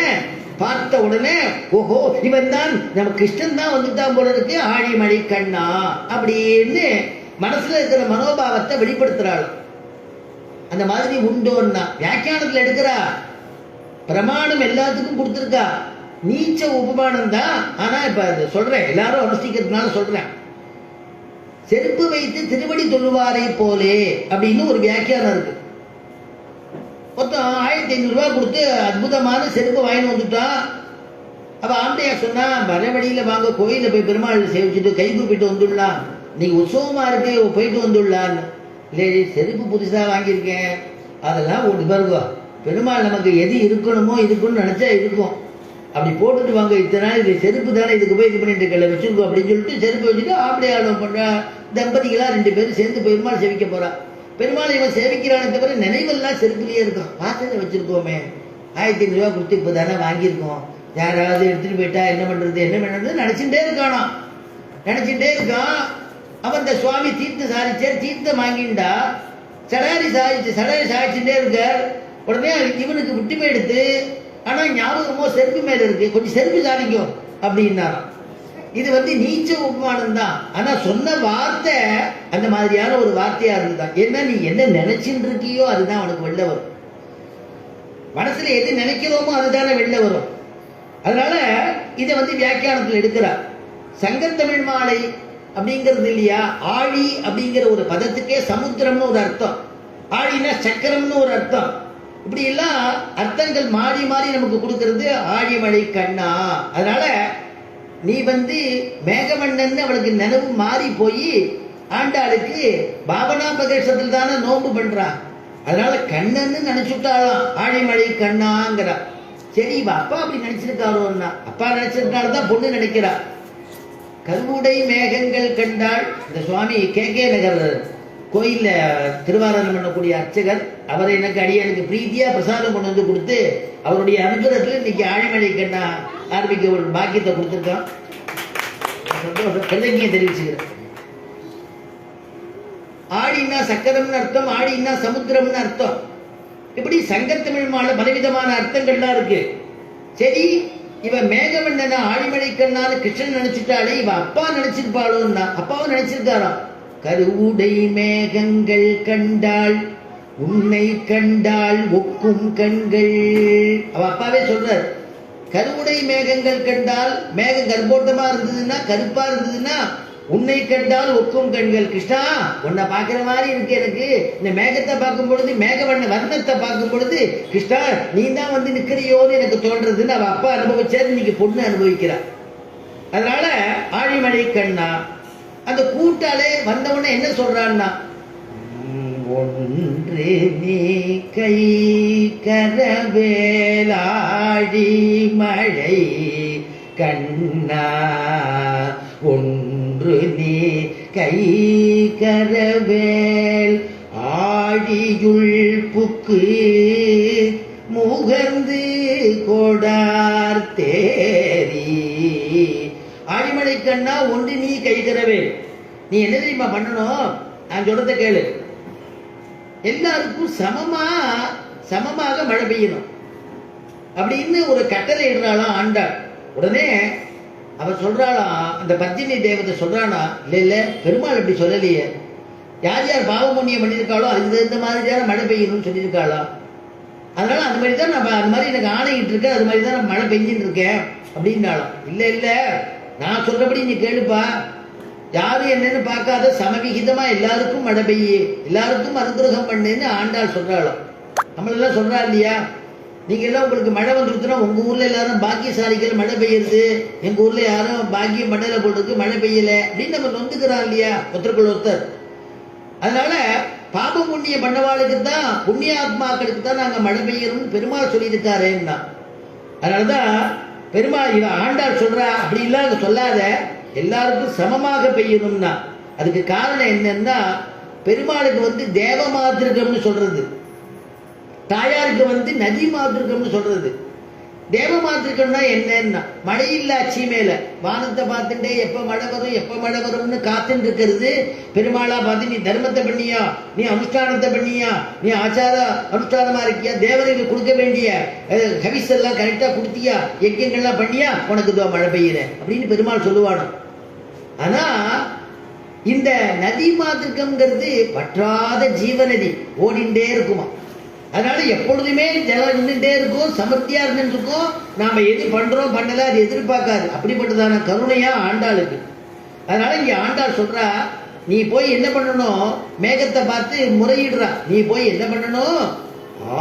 Speaker 1: பார்த்த உடனே ஓஹோ இவன் தான் நம்ம கிருஷ்ணன் தான் வந்துட்டான் போல இருக்கு, ஆழிமழை கண்ணா அப்படின்னு மனசுல இருக்கிற மனோபாவத்தை வெளிப்படுத்துறாள். அந்த மாதிரி உண்டோன்னா வியாக்கியானத்துல எடுக்கிறா. பிரமாணம் எல்லாத்துக்கும் கொடுத்துருக்கா, நீச்ச உபமானம் தான். ஆனா இப்ப சொல்றேன், எல்லாரும் அனுஷ்டிக்கிறதுனால சொல்றேன். செருப்பு வைத்து திருவடி தொழுவாரை போலே அப்படின்னு ஒரு வியாக்கியானம் இருக்கு. மொத்தம் 1500 ரூபாய் கொடுத்து அற்புதமான செருப்பு வாங்கிட்டு வந்துட்டான். அப்ப ஆண்டையா சொன்னா வர வழியில வாங்க கோயில போய் பெருமாள் சேவிச்சுட்டு கை கூப்பிட்டு வந்துடலாம், நீங்க உற்சவமா இருக்கு போயிட்டு வந்துடலான்னு. இல்லை செருப்பு புதுசா வாங்கியிருக்கேன், அதெல்லாம் ஒரு பாருங்க, பெருமாள் நமக்கு எது இருக்கணுமோ இருக்குன்னு நினைச்சா இருக்கும். அப்படி போட்டுட்டு வாங்க, இத்தனை நாள் இது செருப்பு தானே, இதுக்கு போய் இது பண்ணிட்டு இருக்கல வச்சுருக்கோம் அப்படின்னு சொல்லிட்டு செருப்பு வச்சுட்டு ஆம்பளை ஆளும் பண்ற தம்பதிகளா 2 பேரும் சேர்ந்து பெருமாள் சேவிக்க போறா. பெருமாள் இவன் சேவிக்கிறானே தவிர நினைவெல்லாம் செருப்புலயே இருக்கும். வாசனை வச்சிருக்கோமே, 1500 ரூபா கொடுத்து இப்போ தானே வாங்கியிருக்கோம், யாராவது எடுத்துட்டு போயிட்டா என்ன பண்றது நினைச்சுட்டே இருக்கானா. நினைச்சுட்டே இருக்கான். அவன் இந்த சுவாமி தீர்த்த சாதிச்சார், தீர்த்தம் வாங்கிண்டா சடாரி சாய்ச்சுட்டே இருக்கார். உடனே இவனுக்கு விட்டு போயிடுத்து. ஆனா ஞாபகமோ செருப்பு மேல இருக்கு, கொஞ்சம் செருப்பு சாதிக்கும் அப்படின்னாராம். இது நீச்ச உபமானம் தான். ஆனா சொன்ன வார்த்தை அந்த மாதிரியான ஒரு வார்த்தையா இருந்துதான். ஏன்னா நீ என்ன நினைச்சுட்டு இருக்கியோ அதுதான் அவனுக்கு வெளில வரும். மனசுல எது நினைக்கிறோமோ அதுதானே வெளில வரும். அதனால இதை வியாக்கியானத்தில் எடுக்கிறார். சங்கத்தமிழ் மாலை அப்படிங்கிறது இல்லையா, ஆழி அப்படிங்கிற ஒரு பதத்துக்கே சமுத்திரம்னு ஒரு அர்த்தம், ஆழினா சக்கரம்னு ஒரு அர்த்தம். இப்படி எல்லாம் அர்த்தங்கள் மாறி மாறி நமக்கு கொடுக்கிறது ஆழிமழை கண்ணா. அதனால நீ மேகவண்ணன் அவளுக்கு நினைவு மாறி போய் ஆண்டாளுக்கு பாவனா பிரதேசத்தில் தானே நோன்பு பண்றா. அதனால கண்ணன்னு நினைச்சுட்டாளாம், ஆழிமழை கண்ணாங்கிறா. சரி இவ அப்பா அப்படி நினைச்சிருக்காளோன்னா, அப்பா நினைச்சிருக்காள்தான் பொண்ணு நினைக்கிறா. கருவுடை மேகங்கள் கண்டாள். இந்த சுவாமி கே நகர் கோயில்ல திருவாரணம் பண்ணக்கூடிய அர்ச்சகர், அவரை எனக்கு பிரீதியா பிரசாதம் கொண்டு கொடுத்து அவருடைய அனுகிரகத்தில் இன்னைக்கு ஆழிமழை கண்ணா ஆரம்பிக்க ஒரு பாக்கியத்தை கொடுத்துருக்கான். சந்தோஷம், கிருதஜ்ஞை தெரிவிச்சுக்கிறேன். ஆழின்னா சக்கரம்னு அர்த்தம், ஆழின்னா சமுத்திரம்னு அர்த்தம். இப்படி சங்கத்தமிழ் மாலை பலவிதமான அர்த்தங்கள்லாம் இருக்கு. சரி இவ மேகவண்ணனா ஆழிமழை கண்ணான்னு கிருஷ்ணன் நினைச்சுட்டாலே இவ அப்பா நினைச்சிருப்பாளோன்னா, அப்பாவும் நினைச்சிருக்காராம். கருவுடை மேகங்கள் கண்டாள், உன்னை கண்டாள் ஒக்கும் கண்கள். அவ அப்பாவே சொல்றார், கருவுடை மேகங்கள் கண்டால், மேகம் கர்ப்போட்டமா இருந்ததுன்னா கருப்பா இருந்ததுன்னா, உன்னை கண்டால் ஒக்கும் கண்கள். கிருஷ்ணா உன்னை பார்க்கிற மாதிரி இருக்கு எனக்கு. இந்த மேகத்தை பார்க்கும் பொழுது, மேகவண்ண வர்ணத்தை பார்க்கும் பொழுது, கிருஷ்ணா நீ தான் நிக்கிறியோன்னு எனக்கு தோன்றதுன்னு அவ அப்பா அனுபவிச்சாரு, இன்னைக்கு பொண்ணு அனுபவிக்கிறார். அதனால ஆழிமழை கண்ணா அந்த கூட்டாலே வந்தவொடனே என்ன சொல்றான்னா, ஒன்று நீ கை கரவேலாழி மழை கண்ணா, ஒன்று நீ கை கரவேல் ஆழியுள் புக்கு முகர்ந்து கொடார் தேரி. ஆழிமழை கண்ணா ஒன்று நீ கை கரவேல். நீ என்ன தெரியுமா பண்ணணும், நான் சொல்றத கேளு. எல்லாருக்கும் சமமாக மழை பெய்யணும் அப்படின்னு ஒரு கட்டளை இடுறாளாம் ஆண்டாள். உடனே அவர் சொல்றாளாம், அந்த பத்தினி தேவதை சொல்றானா, இல்ல பெருமாள் இப்படி சொல்லலையே, யார் யார் பாவமுண்ணியம் பண்ணியிருக்காளோ அதுக்கு தகுந்த மாதிரியான மழை பெய்யணும்னு சொல்லியிருக்காளா. அதனால அந்த மாதிரி தான் நம்ம அது மாதிரி எனக்கு ஆணையிட்டு இருக்கேன், அது மாதிரி தான் நான் மழை பெஞ்சின்னு இருக்கேன் அப்படின்னாலும். இல்ல நான் சொல்றபடி நீ கேளுப்பா, யாரும் என்னன்னு பார்க்காத சமவிகிதமா எல்லாருக்கும் மழை பெய்ய, எல்லாருக்கும் அனுகிரகம் பண்ணுன்னு ஆண்டாள் சொல்றாளாம். நம்மளெல்லாம் சொல்றா இல்லையா, நீங்க எல்லாம் உங்களுக்கு மழை வந்துருச்சுன்னா உங்க ஊர்ல எல்லாரும் பாக்கியசாலிகள் மழை பெய்யுறது, எங்க ஊர்ல யாரும் பாக்கியம் பண்ணல போட்டுருக்கு மழை பெய்யல அப்படின்னு நம்ம நொந்துக்கிறோம் இல்லையா ஒருத்தருக்குள்ள ஒருத்தர். அதனால பாபம் புண்ணிய பண்ணவாளுக்கு தான், புண்ணிய ஆத்மாக்களுக்கு தான் நாங்க மழை பெய்யணும்னு பெருமாள் சொல்லியிருக்காருன்னா. அதனாலதான் பெருமாள் இவ ஆண்டாள் சொல்றா, அப்படி இல்லாத சொல்லாத, எல்லாருக்கும் சமமாக பெய்யணும்னா. அதுக்கு காரணம் என்னன்னா, பெருமாளுக்கு தேவ மாதிருக்கம்னு சொல்றது, தாயாருக்கு நதி மாதிருக்கம்னு சொல்றது. தேவ மாதிருக்கம்னா என்னன்னா, மழை இல்ல அச்சி மேல வானத்தை பார்த்துட்டே எப்ப மழை வரும்னு காத்துட்டு இருக்கிறது. பெருமாளா பார்த்து நீ தர்மத்தை பண்ணியா, நீ அனுஷ்டானத்தை பண்ணியா, நீ ஆச்சார அனுஷ்டானமா இருக்கியா, தேவதைக்கு கொடுக்க வேண்டிய ஹவிஸ் எல்லாம் கரெக்டா கொடுத்தியா, யஜ்யங்கள்லாம் பண்ணியா, உனக்கு மழை பெய்யுற அப்படின்னு பெருமாள் சொல்லுவானோ. ஆனா இந்த நதி மாதிருக்கம்ங்கிறது வற்றாத ஜீவநதி, ஓடிண்டே இருக்குமா. அதனால எப்பொழுதுமே ஜலம் இருந்துட்டே இருக்கும், சமர்த்தியா இருந்துட்டு இருக்கும். நாம எது பண்றோம் பண்ணல அது எதிர்பார்க்காது. அப்படிப்பட்டதான கருணையா ஆண்டாளுக்கு. அதனால இங்க ஆண்டாள் சொல்றா, நீ போய் என்ன பண்ணணும், மேகத்தை பார்த்து முறையிடுறா, நீ போய் என்ன பண்ணணும்,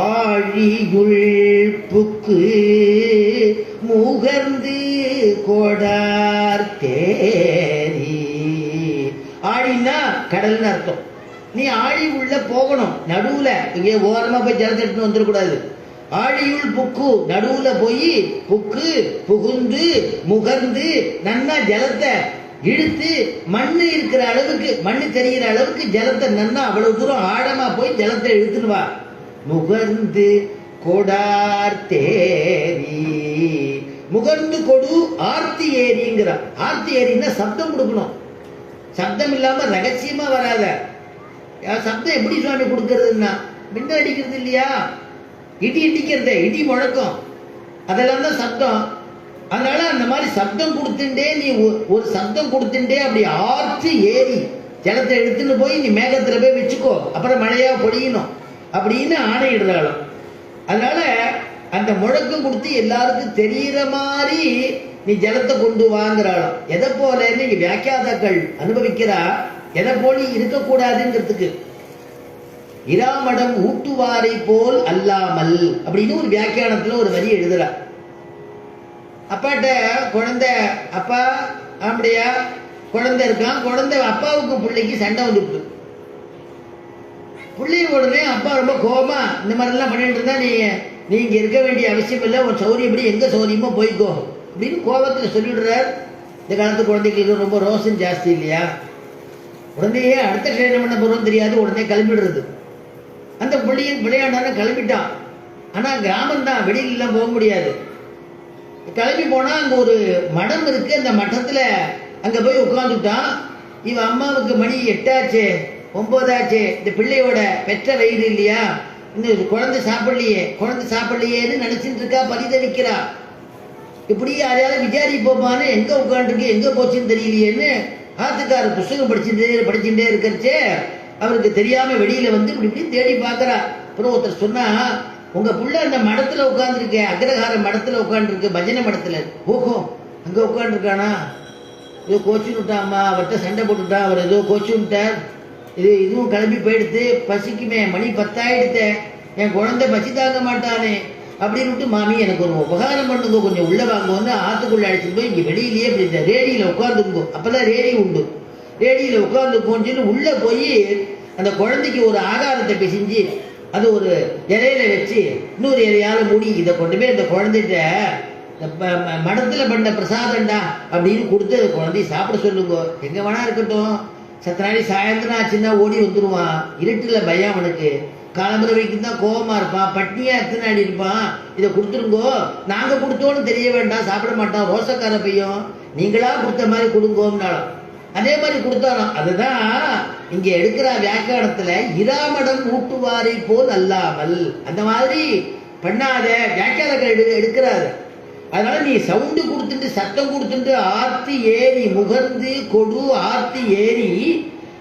Speaker 1: ஆழியுள் புக்கு முகர்ந்து கொடார் தேரி. ஆழின்னா கடல்னு அர்த்தம். நீ ஆழி உள்ள போகணும், நடுவுல இங்கே ஓரமா போய் ஜலத்தட்டு வந்துடக்கூடாது. ஆழியுள் புக்கு நடுவுல போய் புக்கு புகுந்து முகர்ந்து நன்னா ஜலத்தை இழுத்து மண்ணு இருக்கிற அளவுக்கு மண்ணு தெரிகிற அளவுக்கு ஜலத்தை நன்னா அவ்வளவு தூரம் ஆழமா போய் ஜலத்தை இழுத்துன்னு வா. முகர்ந்து கொடார் தேரி முகர்ந்து கொடு ஆர்த்தி ஏரிங்கிறார். ஆர்த்தி ஏரின்னா சப்தம் கொடுக்கணும். சப்தம் இல்லாம ரகசியமா வராத. சப்தம் எப்படி சுவாமி கொடுக்கறதுன்னா மின்ன அடிக்கிறது இல்லையா, இடி இடிக்கிறது, இடி முழக்கம், அதெல்லாம் தான் சப்தம். அதனால அந்த மாதிரி சப்தம் கொடுத்துட்டே நீ ஒரு சப்தம் கொடுத்துட்டே அப்படி ஆர்த்தி ஏறி ஜலத்தை எடுத்துன்னு போய் நீ மேகத்துல போய் வச்சுக்கோ, அப்புறம் மழையா பொழியணும் அப்படின்னு ஆணையிடுறாலும். அதனால அந்த முழக்கம் கொடுத்து எல்லாருக்கும் தெரியற மாதிரி நீ ஜலத்தை கொண்டு வாங்குறாலும். எதை போல நீங்க வியாக்கியாதாக்கள் அனுபவிக்கிறா, எதை போல இருக்கக்கூடாதுங்கிறதுக்கு. இராமடம் ஊட்டுவாரை போல் அல்லாமல் அப்படின்னு ஒரு வியாக்கியானத்துல ஒரு வரி எழுதுறா. அப்பாட்ட குழந்தை, அப்பா அப்படியா குழந்தை இருக்கான், குழந்தை அப்பாவுக்கு பிள்ளைக்கு சண்டை வந்துட்டு, பிள்ளைய உடனே அப்பா ரொம்ப கோபமா இந்த மாதிரிலாம் பண்ணிட்டு இருந்தா நீ இங்க இருக்க வேண்டிய அவசியம் இல்லை, உன் சௌரியப்படி எங்க சௌரியமோ போய்க்கோ அப்படின்னு கோபத்துல சொல்லிடுறார். இந்த காலத்து குழந்தைகளுக்கு ரொம்ப ரோஷம் ஜாஸ்தி இல்லையா, உடனேயே அடுத்த ட்ரெயின் பண்ண போறோம் தெரியாது, உடனே கிளம்பிடுறது. அந்த பிள்ளையின் விளையாடான கிளம்பிட்டான். ஆனா கிராமம் தான், வெளியிலாம் போக முடியாது. கிளம்பி போனா அங்க ஒரு மடம் இருக்கு, அந்த மட்டத்துல அங்க போய் உட்காந்துட்டான். இவன் அம்மாவுக்கு மணி 8 ஆச்சு 9 ஆச்சு, இந்த பிள்ளையோட பெற்ற வயிறு இல்லையா, இந்த குழந்தை சாப்பிடலையேன்னு நினைச்சிட்டு இருக்கா, பரிதவிக்கிறா. இப்படி யாரையாவது விசாரி போப்பான்னு எங்க உட்காந்துருக்கு எங்க போச்சுன்னு தெரியலையேன்னு ஆத்துக்கார புஸ்தகம் படிச்சுட்டே இருக்கிறச்சே அவருக்கு தெரியாம வெளியில வந்து இப்படி இப்படி தேடி பார்க்கறா. அப்புறம் ஒருத்தர் சொன்னா, உங்க புள்ள அந்த மடத்துல உட்காந்துருக்க, அக்ரஹார மடத்துல உட்காந்துருக்கு, பஜனை மடத்துல. ஓஹோ அங்க உட்காந்துருக்கானா, ஏதோ கோச்சு விட்டாம்மா, அவர்கிட்ட சண்டை போட்டுட்டா, அவர் ஏதோ கோச்சு விட்டார், இதுவும் கிளம்பி போயிடுத்து, பசிக்குமே, மணி 10 ஆயிடுத்து, என் குழந்தை பசி தாங்க மாட்டானே அப்படின்னு விட்டு, மாமி எனக்கு ஒரு உபகாரம் பண்ணுங்க, கொஞ்சம் உள்ள வாங்குவோன்னு ஆத்துக்குள்ள அழைச்சிட்டு போய் இங்க வெளியிலேயே இப்படி இந்த ரேடியில உட்காந்துருங்கோ, அப்பதான் ரேடி உண்டு, ரேடியில உட்காந்துருக்கோன்னு சொல்லி உள்ள போய் அந்த குழந்தைக்கு ஒரு ஆகாரத்தை பிசைஞ்சு அது ஒரு இலையில வச்சு இன்னொரு இலையால மூடி இதை கொண்டு போய் அந்த குழந்தைகிட்ட மடத்துல பண்ண பிரசாதம்டா அப்படின்னு கொடுத்து அந்த குழந்தைய சாப்பிட சொல்லுங்க. எங்க வேணா இருக்கட்டும், சத்தனாடி சாயந்தரம் ஆச்சுன்னா ஓடி வந்துருவான், இருட்டுல பயம் அவனுக்கு, காலம்புற வரைக்கும் தான் கோபமா இருப்பான், பட்னியா எத்தனை நாடி இருப்பான், இதை கொடுத்துருங்கோ, நாங்க கொடுத்தோன்னு தெரிய வேண்டாம், சாப்பிட மாட்டான், ரோசக்கார பையன், நீங்களா கொடுத்த மாதிரி கொடுங்கோம்னாலும் அதே மாதிரி கொடுத்தாலும். அதுதான் இங்க எடுக்கிற வியாக்கியானத்துல இராமடம் ஊட்டுவாரை போல் அல்லாமல், அந்த மாதிரி பண்ணாத வியாக்கியானங்கள் எடுக்கிறாரு. அதனால நீ சவுண்டு கொடுத்துட்டு சத்தம் கொடுத்துட்டு ஆர்த்தி ஏறி முகர்ந்து கொடு ஆர்த்தி ஏறி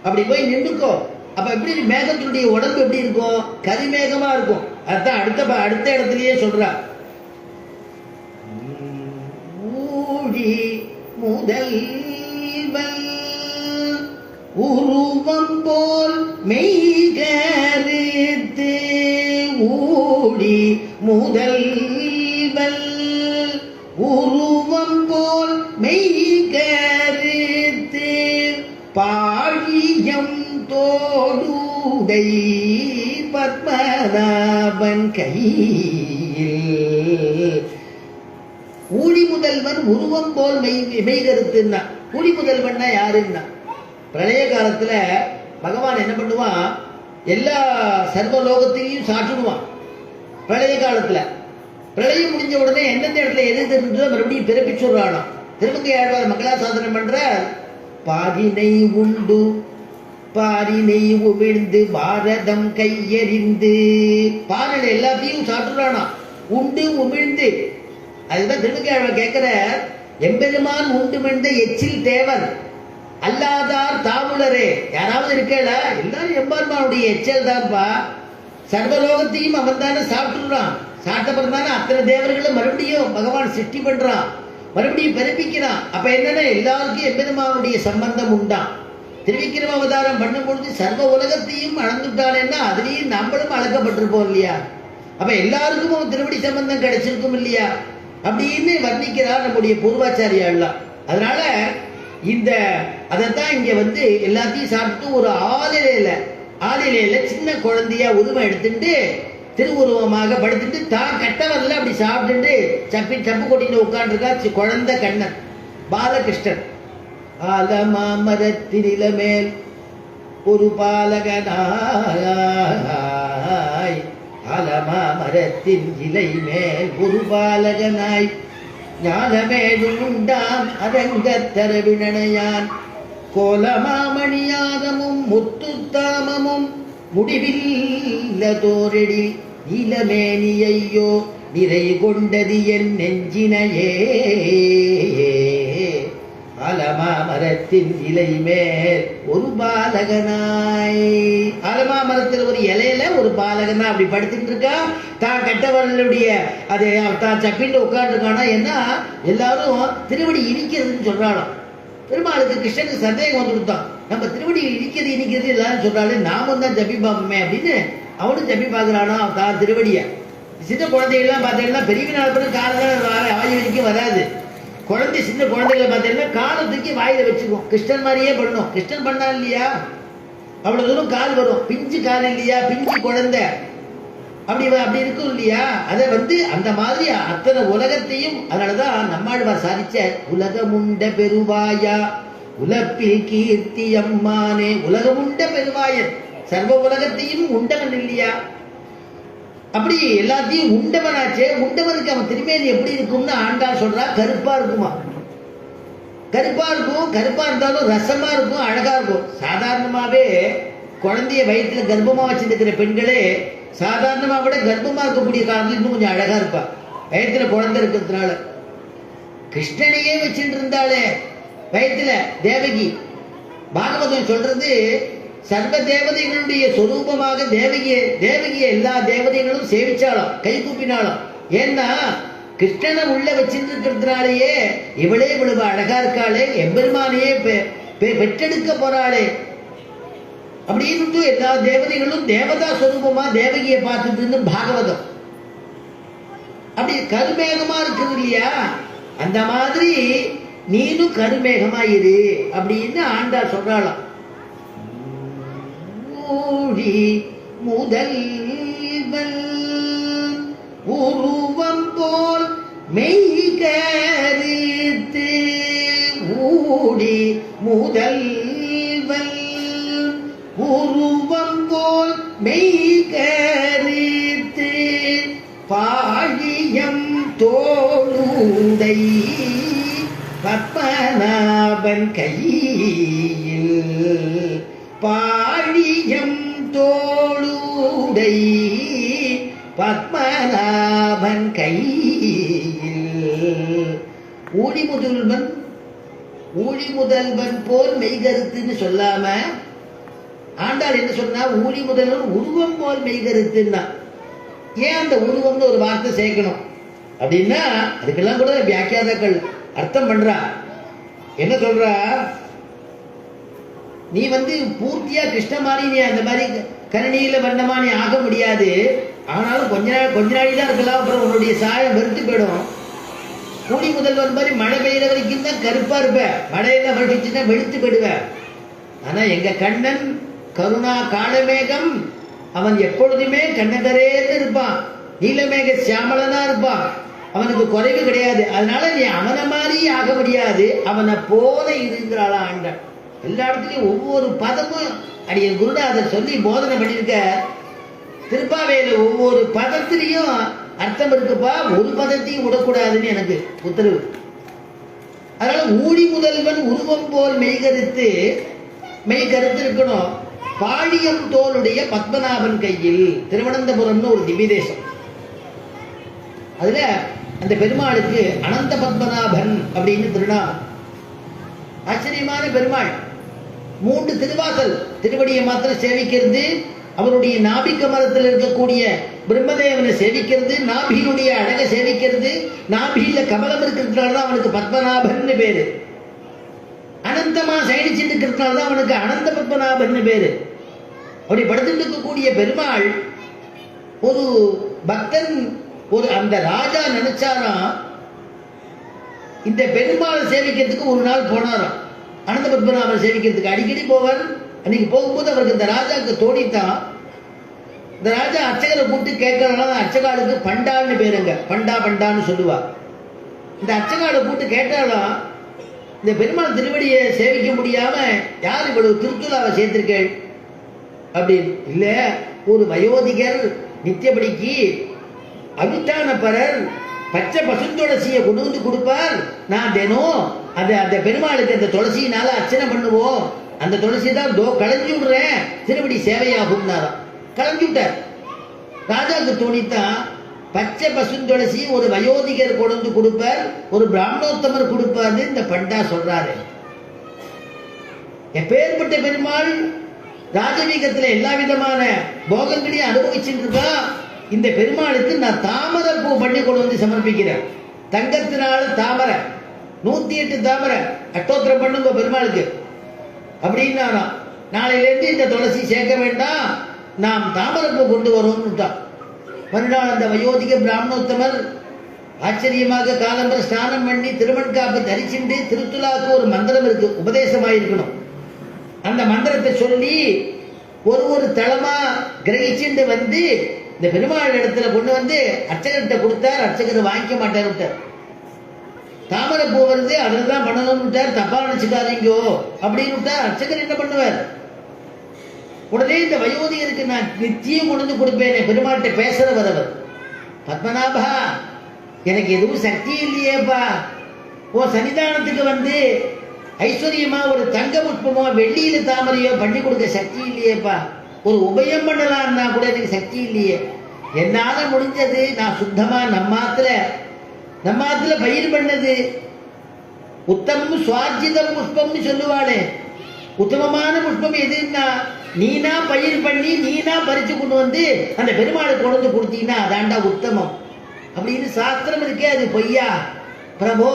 Speaker 1: அப்படி போய் நின்றுக்கோ. அப்ப எப்படி மேகத்தினுடைய உடம்பு எப்படி இருக்கும், கரிமேகமா இருக்கும். அதுதான் அடுத்த இடத்துலயே சொல்றா, ஊழி முதல் உருவம் போல் மெய்கருத்து, ஊழி முதல்வல் உருவம் போல் மெய்கருத்து, பாழியம் தோடுடை பத்மநாபன் கையில். ஊழி முதல்வன் உருவம் போல் மெய்கருத்துன்னா, ஊழி முதல்வன்னா யாருன்னா, பிரளய காலத்துல பகவான் என்ன பண்ணுவான், எல்லா சர்வலோகத்தையும் சாட்டுடுவான். பிரளய காலத்துல பிரளயம் முடிஞ்ச உடனே எந்தெந்த இடத்துல எது தெரிஞ்சதோ மறுபடியும் பிறப்பிச்சுடுறானா. திருமங்கை ஆழ்வார் மங்களா சாதனம் பண்ற, பாதினை உண்டு பாரினை உவிழ்ந்து பாரதம் கையெறிந்து, பாரில எல்லாத்தையும் சாட்டுறானா, உண்டு உமிழ்ந்து. அதுதான் திருமங்கை ஆழ்வார் கேட்கிற, எம்பெருமான் உண்டு மிழ்ந்த எச்சில் தேவர் அல்லாதார் தாமுலரே, யாராவது இருக்கல, எல்லாரும் எம்பெருமானுடைய எச்சல் தான்ப்பா, சர்வலோகத்தையும் அவன் தானே சாப்பிட்டுறான், சாப்பிட்ட தானே அத்தனை தேவர்களும் மறுபடியும் பகவான் சிருஷ்டி பண்றான், மறுபடியும் பிறப்பிக்கிறான். அப்ப என்னன்னா எல்லாருக்கும் எம்பெருமானுடைய சம்பந்தம் உண்டான். திருவிக்கிரம அவதாரம் பண்ணும் பொழுது சர்வ உலகத்தையும் அளந்துட்டானேன்னா அதுலேயும் நம்மளும் அளக்கப்பட்டிருப்போம் இல்லையா, அப்ப எல்லாருக்கும் திருவடி சம்பந்தம் கிடைச்சிருக்கும் இல்லையா அப்படின்னு வர்ணிக்கிறார் நம்முடைய பூர்வாச்சாரியாலாம். அதனால இந்த அதைத்தான் இங்க வந்து எல்லாத்தையும் சாப்பிட்டு ஒரு ஆளிலையில சின்ன குழந்தையா உருவம் எடுத்துட்டு திருவுருவமாக படுத்துட்டு தான் கட்டவரில் அப்படி சாப்பிட்டுட்டு சப்பு கொட்டிட்டு உட்காந்துருக்கா குழந்தை கண்ணன் பாலகிருஷ்ணன். ஆலமாமரத்தினில மேல் ஒரு பாலகனாய், ஆலமாமரத்தின் இலை மேல் ஒரு பாலகனாய், ஞானமேடும் உண்டாம் அரங்கத்தரவினையான், கோலமாமணியானமும் முத்துத்தாமமும் முடிவில்லதோரடி நீலமேனியையோ நிறை கொண்டது என் நெஞ்சினையே. ஆலமாமரத்தின் இலை மேல் ஒரு பாலகனாய், ஆலமாமரத்தில் ஒரு இலையில ஒரு பாலகனா அப்படி படுத்துட்டு இருக்கா. தான் கட்டவர்களுடைய அது தான் சப்பிட்டு உட்காந்துருக்கானா. என்ன எல்லாரும் திருவடி இனிக்கிறதுன்னு சொல்றாளாம். பெருமாளுக்கு கிருஷ்ணனுக்கு சந்தேகம் வந்து கொடுத்தான். நம்ம திருவடி இனிக்கிறது எல்லாரும் சொல்றாரு, நாமும் தான் ஜப்பி பார்ப்போமே அப்படின்னு அவனும் ஜப்பி பார்க்கிறானா தான் திருவடிய. சின்ன குழந்தைகள்லாம் பார்த்தீங்கன்னா பெரியவனால கூட காலெல்லாம் வாய் வரைக்கும் வராது. குழந்தை சின்ன குழந்தைகளை பார்த்தீங்கன்னா காலை தூக்கி வாயில வச்சுக்கும். கிருஷ்ணன் மாதிரியே பண்ணணும். கிருஷ்ணன் பண்ணா இல்லையா அவ்வளவு தூரம் கால் வரும். பிஞ்சு கால் இல்லையா, பிஞ்சு குழந்தை அப்படி இருக்கும் இல்லையா. அதை அந்த மாதிரி அத்தனை உலகத்தையும், அதனாலதான் நம்மாழ்வார் சாதிச்ச உலகமுண்ட பெருவாயா உலப்பில் கீர்த்தி அம்மானே. உலகமுண்ட பெருவாயன், சர்வ உலகத்தையும் உண்டவன் இல்லையா. அப்படி எல்லாத்தையும் உண்டவனாச்சே. உண்டவனுக்கு அவன் திருமேனி எப்படி இருக்கும்னு ஆண்டாள் சொல்றா. கருப்பா இருக்குமா, கருப்பா இருக்கும். கருப்பா இருந்தாலும் ரசமா இருக்கும், அழகா இருக்கும். சாதாரணமாவே குழந்தைய வயிற்றுல கர்ப்பமா வச்சிருக்கிற பெண்களே சாதாரணமா விட கர்ப்பமா இருக்கக்கூடிய காலத்துல இன்னும் கொஞ்சம் அழகா இருப்பா. வயிற்றுல குழந்தை இருக்கிறதுனால. கிருஷ்ணனையே வச்சுட்டு இருந்தாலே வயிற்றுல தேவகி. பாகவதம் சொல்றது சர்வ தேவதைகளுடைய சொரூபமாக தேவகிய எல்லா தேவதைகளும் சேவிச்சாலும் கை கூப்பினாலும். ஏன்னா கிருஷ்ணனை உள்ள வச்சிட்டு இருக்கிறதுனாலேயே இவளே இவ்வளவு அழகா இருக்காளே, எம்பெருமானையே பெற்றெடுக்க போறாளே அப்படின்னு எல்லா தேவதைகளும் தேவதா சொரூபமா தேவகியை பார்த்துட்டு பாகவதம். அப்படி கருமேகமா இருக்குது இல்லையா, அந்த மாதிரி நீனும் கருமேகமா இரு அப்படின்னு ஆண்டாள் சொல்றாளாம். ஊழி முதல்வன் உருவம் போல் மெய் கருத்து, ஊழி முதல்வன் உருவம் போல் மெய் கருத்து, பாழியம் தோளுடை பத்மநாபன் கையில், பாழியம் தோளுடை பத்மநாபன் கையில், ஊழி முதல்வன் போல் மெய்கருத்துன்னு சொல்லாம ஆண்டாள் என்ன சொன்னா, ஊழி முதல்வன் உருவம் போல் மெய்கருத்துன்னா. ஏன் அந்த உருவம்னு ஒரு வார்த்தை சேர்க்கணும் அப்படின்னா அதுக்கெல்லாம் கூட வியாக்கியாதாக்கள் அர்த்தம் பண்றா. என்ன சொல்றா, நீ பூர்த்தியா கிருஷ்ண மாதிரி நீ அந்த மாதிரி கருணியில வண்ணமா நீ ஆக முடியாது. ஆனாலும் கொஞ்ச நாளி தான் இருக்கலாம், அப்புறம் உன்னுடைய சாயம் வெறுத்து போயிடும். ஊழி முதல்வன் மாதிரி மழை பெய்யுற வரைக்கும் தான் கருப்பா இருப்ப, மழையெல்லாம் வடிச்சுன்னா வெளுத்து போயிடுவ. ஆனா எங்க கண்ணன் கருணா காலமேகம், அவன் எப்பொழுதுமே கண்ணகரேன்னு இருப்பான், நீலமேக சியாமலனா இருப்பான், அவனுக்கு குறைவு கிடையாது. அதனால நீ அவனை மாதிரி ஆக முடியாது, அவனை போல இருக்கிறாளா ஆண்டாள். எல்லா இடத்துலையும் ஒவ்வொரு பதமும் அடிய குருநாதர் சொல்லி போதனை பண்ணியிருக்க. திருப்பாவையில ஒவ்வொரு பதத்திலையும் அர்த்தம் இருக்குப்பா, ஒரு பதத்தையும் விடக்கூடாதுன்னு எனக்கு உத்தரவு. அதனால ஊழி முதல்வன் உருவம் போல் மெய்கருத்து இருக்கணும். பாழியம் தோளுடைய பத்மநாபன் கையில், திருவனந்தபுரம்னு ஒரு திவ்ய தேசம். அதுல அந்த பெருமாளுக்கு அனந்த பத்மநாபன் அப்படின்னு திருநாமம். ஆச்சரியமான பெருமாள். 3 திருவாசல், திருவடியை மாத்திரம் சேவிக்கிறது, அவருடைய நாபிக்க மரத்தில் இருக்கக்கூடிய பிரம்மதேவனை சேவிக்கிறது, நாபியினுடைய அழகை சேவிக்கிறது. நாபியில கமலம் இருக்கிறதுனாலதான் அவனுக்கு பத்மநாபன் பேரு. அனந்தமா சயனிச்சுட்டு இருக்கிறதுனாலதான் அவனுக்கு அனந்த பத்மநாபன் பேரு. அப்படி படுத்துட்டு இருக்கக்கூடிய பெருமாள், ஒரு பக்தன், அந்த ராஜா நினைச்சாராம் இந்த பெருமாளை சேவிக்கிறதுக்கு ஒரு நாள் போனாராம். அனந்த பத்மநாபன் சேவிக்கிறதுக்கு அடிக்கடி போவார். அன்னைக்கு போகும்போது அவருக்கு இந்த ராஜாவுக்கு தோணித்தான், இந்த ராஜா அர்ச்சகரை கூப்பிட்டு கேட்கறதுனால அர்ச்சகாலுக்கு பண்டான்னு பேருங்க, பண்டா பண்டான்னு சொல்லுவா. இந்த அர்ச்சகாலை கூப்பிட்டு கேட்டாலும் இந்த பெருமாள் திருவடியை சேவிக்க முடியாம யார் இவ்வளவு திருத்துலாவை சேர்த்திருக்கேள் அப்படின்னு. இல்ல, ஒரு வயோதிகர் நித்தியபடிக்கு அனுஷ்டானப்பரர் பச்சை பசுந்துளசியை கொண்டு வந்து கொடுப்பார். நான் தினம் அந்த பெருமாளுக்கு அந்த துளசியினால அர்ச்சனை பண்ணுவோம். அந்த துளசி தான் களைஞ்சி விடுறேன், திருவடி சேவையாகும். களைஞ்சி விட்டார். ராஜாவுக்கு தோணித்தான், பச்சை பசுந்துளசி ஒரு வயோதிகர் கொண்டு வந்து கொடுப்பார், ஒரு பிராமணோத்தமர் கொடுப்பாரு இந்த பண்டா சொல்றாரு. எப்பேற்பட்ட பெருமாள் ராஜவீகத்துல எல்லா விதமான போகங்களையும் அனுபவிச்சுட்டு இருக்கா. இந்த பெருமாளுக்கு நான் தாமரை பூ பண்ணி கொண்டு வந்து சமர்ப்பிக்கிறேன். தங்கத்தினால தாமரை 108 தாமரை அட்டோத்திரம் பண்ணுங்க பெருமாளுக்கு அப்படின்னா, நாளையிலேருந்து இந்த துளசி சேர்க்க வேண்டாம், நாம் தாமரை பூ கொண்டு வரோம்னு. மறுநாள் அந்த வயோதிக பிராமணோத்தமர் ஆச்சரியமாக காலம்பர ஸ்நானம் பண்ணி திருமண்காப்பு தரிச்சுட்டு திருத்துலாவுக்கு ஒரு மந்திரம் இருக்கு, உபதேசமாயிருக்கணும். அந்த மந்திரத்தை சொல்லி ஒரு தளமா கிரகிச்சுட்டு வந்து இந்த பெருமாள் இடத்துல கொண்டு வந்து அர்ச்சகர்கிட்ட கொடுத்தார். அர்ச்சகர் வாங்கிக்க மாட்டார் விட்டார். தாமரை பூ வருது, அதில் தான் பண்ணணும்னு விட்டார். தப்பா நினைச்சுக்காதீங்கோ அப்படின்னு விட்டார். அர்ச்சகர் என்ன பண்ணுவார்? உடனே இந்த வயோதிகருக்கு நான் நிச்சயம் கொண்டு கொடுப்பேன், பெருமாள்கிட்ட பேசுற வரவர். பத்மநாபா, எனக்கு எதுவும் சக்தி இல்லையேப்பா, ஓ சன்னிதானத்துக்கு வந்து ஐஸ்வர்யமா ஒரு தங்க புஷ்பமோ வெள்ளியில தாமரையோ பண்ணி கொடுக்க சக்தி இல்லையேப்பா, ஒரு உபயம் பண்ணலாம்னா கூட எனக்கு சக்தி இல்லையே. என்னால முடிஞ்சது நான் சுத்தமா நம்மாத்துல பயிர் பண்ணது உத்தமம் சுவார்ஜிதம் புஷ்பம்னு சொல்லுவாளே. உத்தமமான புஷ்பம் எதுன்னா நீனா பயிர் பண்ணி நீனா பறிச்சு கொண்டு வந்து அந்த பெருமாளுக்கு கொண்டு வந்து கொடுத்தீங்கன்னா அதாண்டா உத்தமம் அப்படின்னு சாஸ்திரம் இருக்கே. அது பொய்யா? பிரபோ,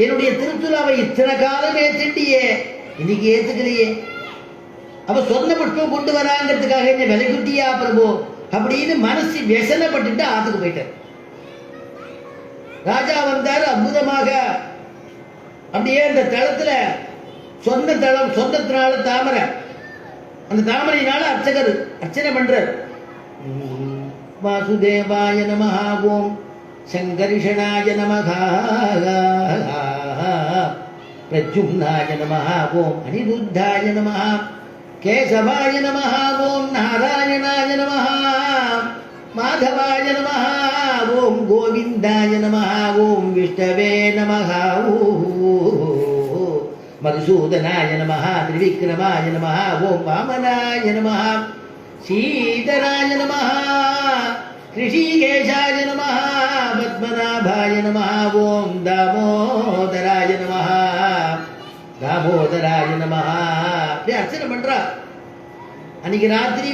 Speaker 1: என்னுடைய திருத்துலாவை இத்தனை காலம் ஏத்துட்டியே, இன்னைக்கு ஏத்துக்கலையே. அப்ப சொன்ன புஷ்பம் கொண்டு வராங்கிறதுக்காக என்ன விலை குட்டியா பிரபு அப்படின்னு மனசு व्यसனப்பட்டுட்டு ஆத்துக்கு போயிட்டார். ராஜா வந்தாரு. அற்புதமாக அப்படியே அந்த தளத்துல சொந்த தளம், சொந்தத்தினால தாமரை, அந்த தாமரையினால அர்ச்சகர் அர்ச்சனை பண்றார். வாசுதேவாய நமஹ, ஓம் சங்கரிஷணாய நமஹ, பிரஜும்னாய நமஹ, ஓம் அனிருத்தாய நமஹ, கேசவாய நமஹ, ஓம் நாராயணாய நமஹ, மாதவாய நமஹ, ஓம் கோவிந்தாய நமஹ, ஓம் விஷ்ணவே நமஹ, மதுசூதனாய நமஹ, திரிவிக்ரமாய நமஹ, ஓம் வாமனாய நமஹ, சீதராய நமஹ, ரிஷிகேஷாய நமஹ, பத்மநாபாய நமஹ, ஓம் தாமோதராய நமஹ, தாமோதராய நமஹ. அப்படியே அர்ச்சனை பண்றா. அன்னைக்கு ராத்திரி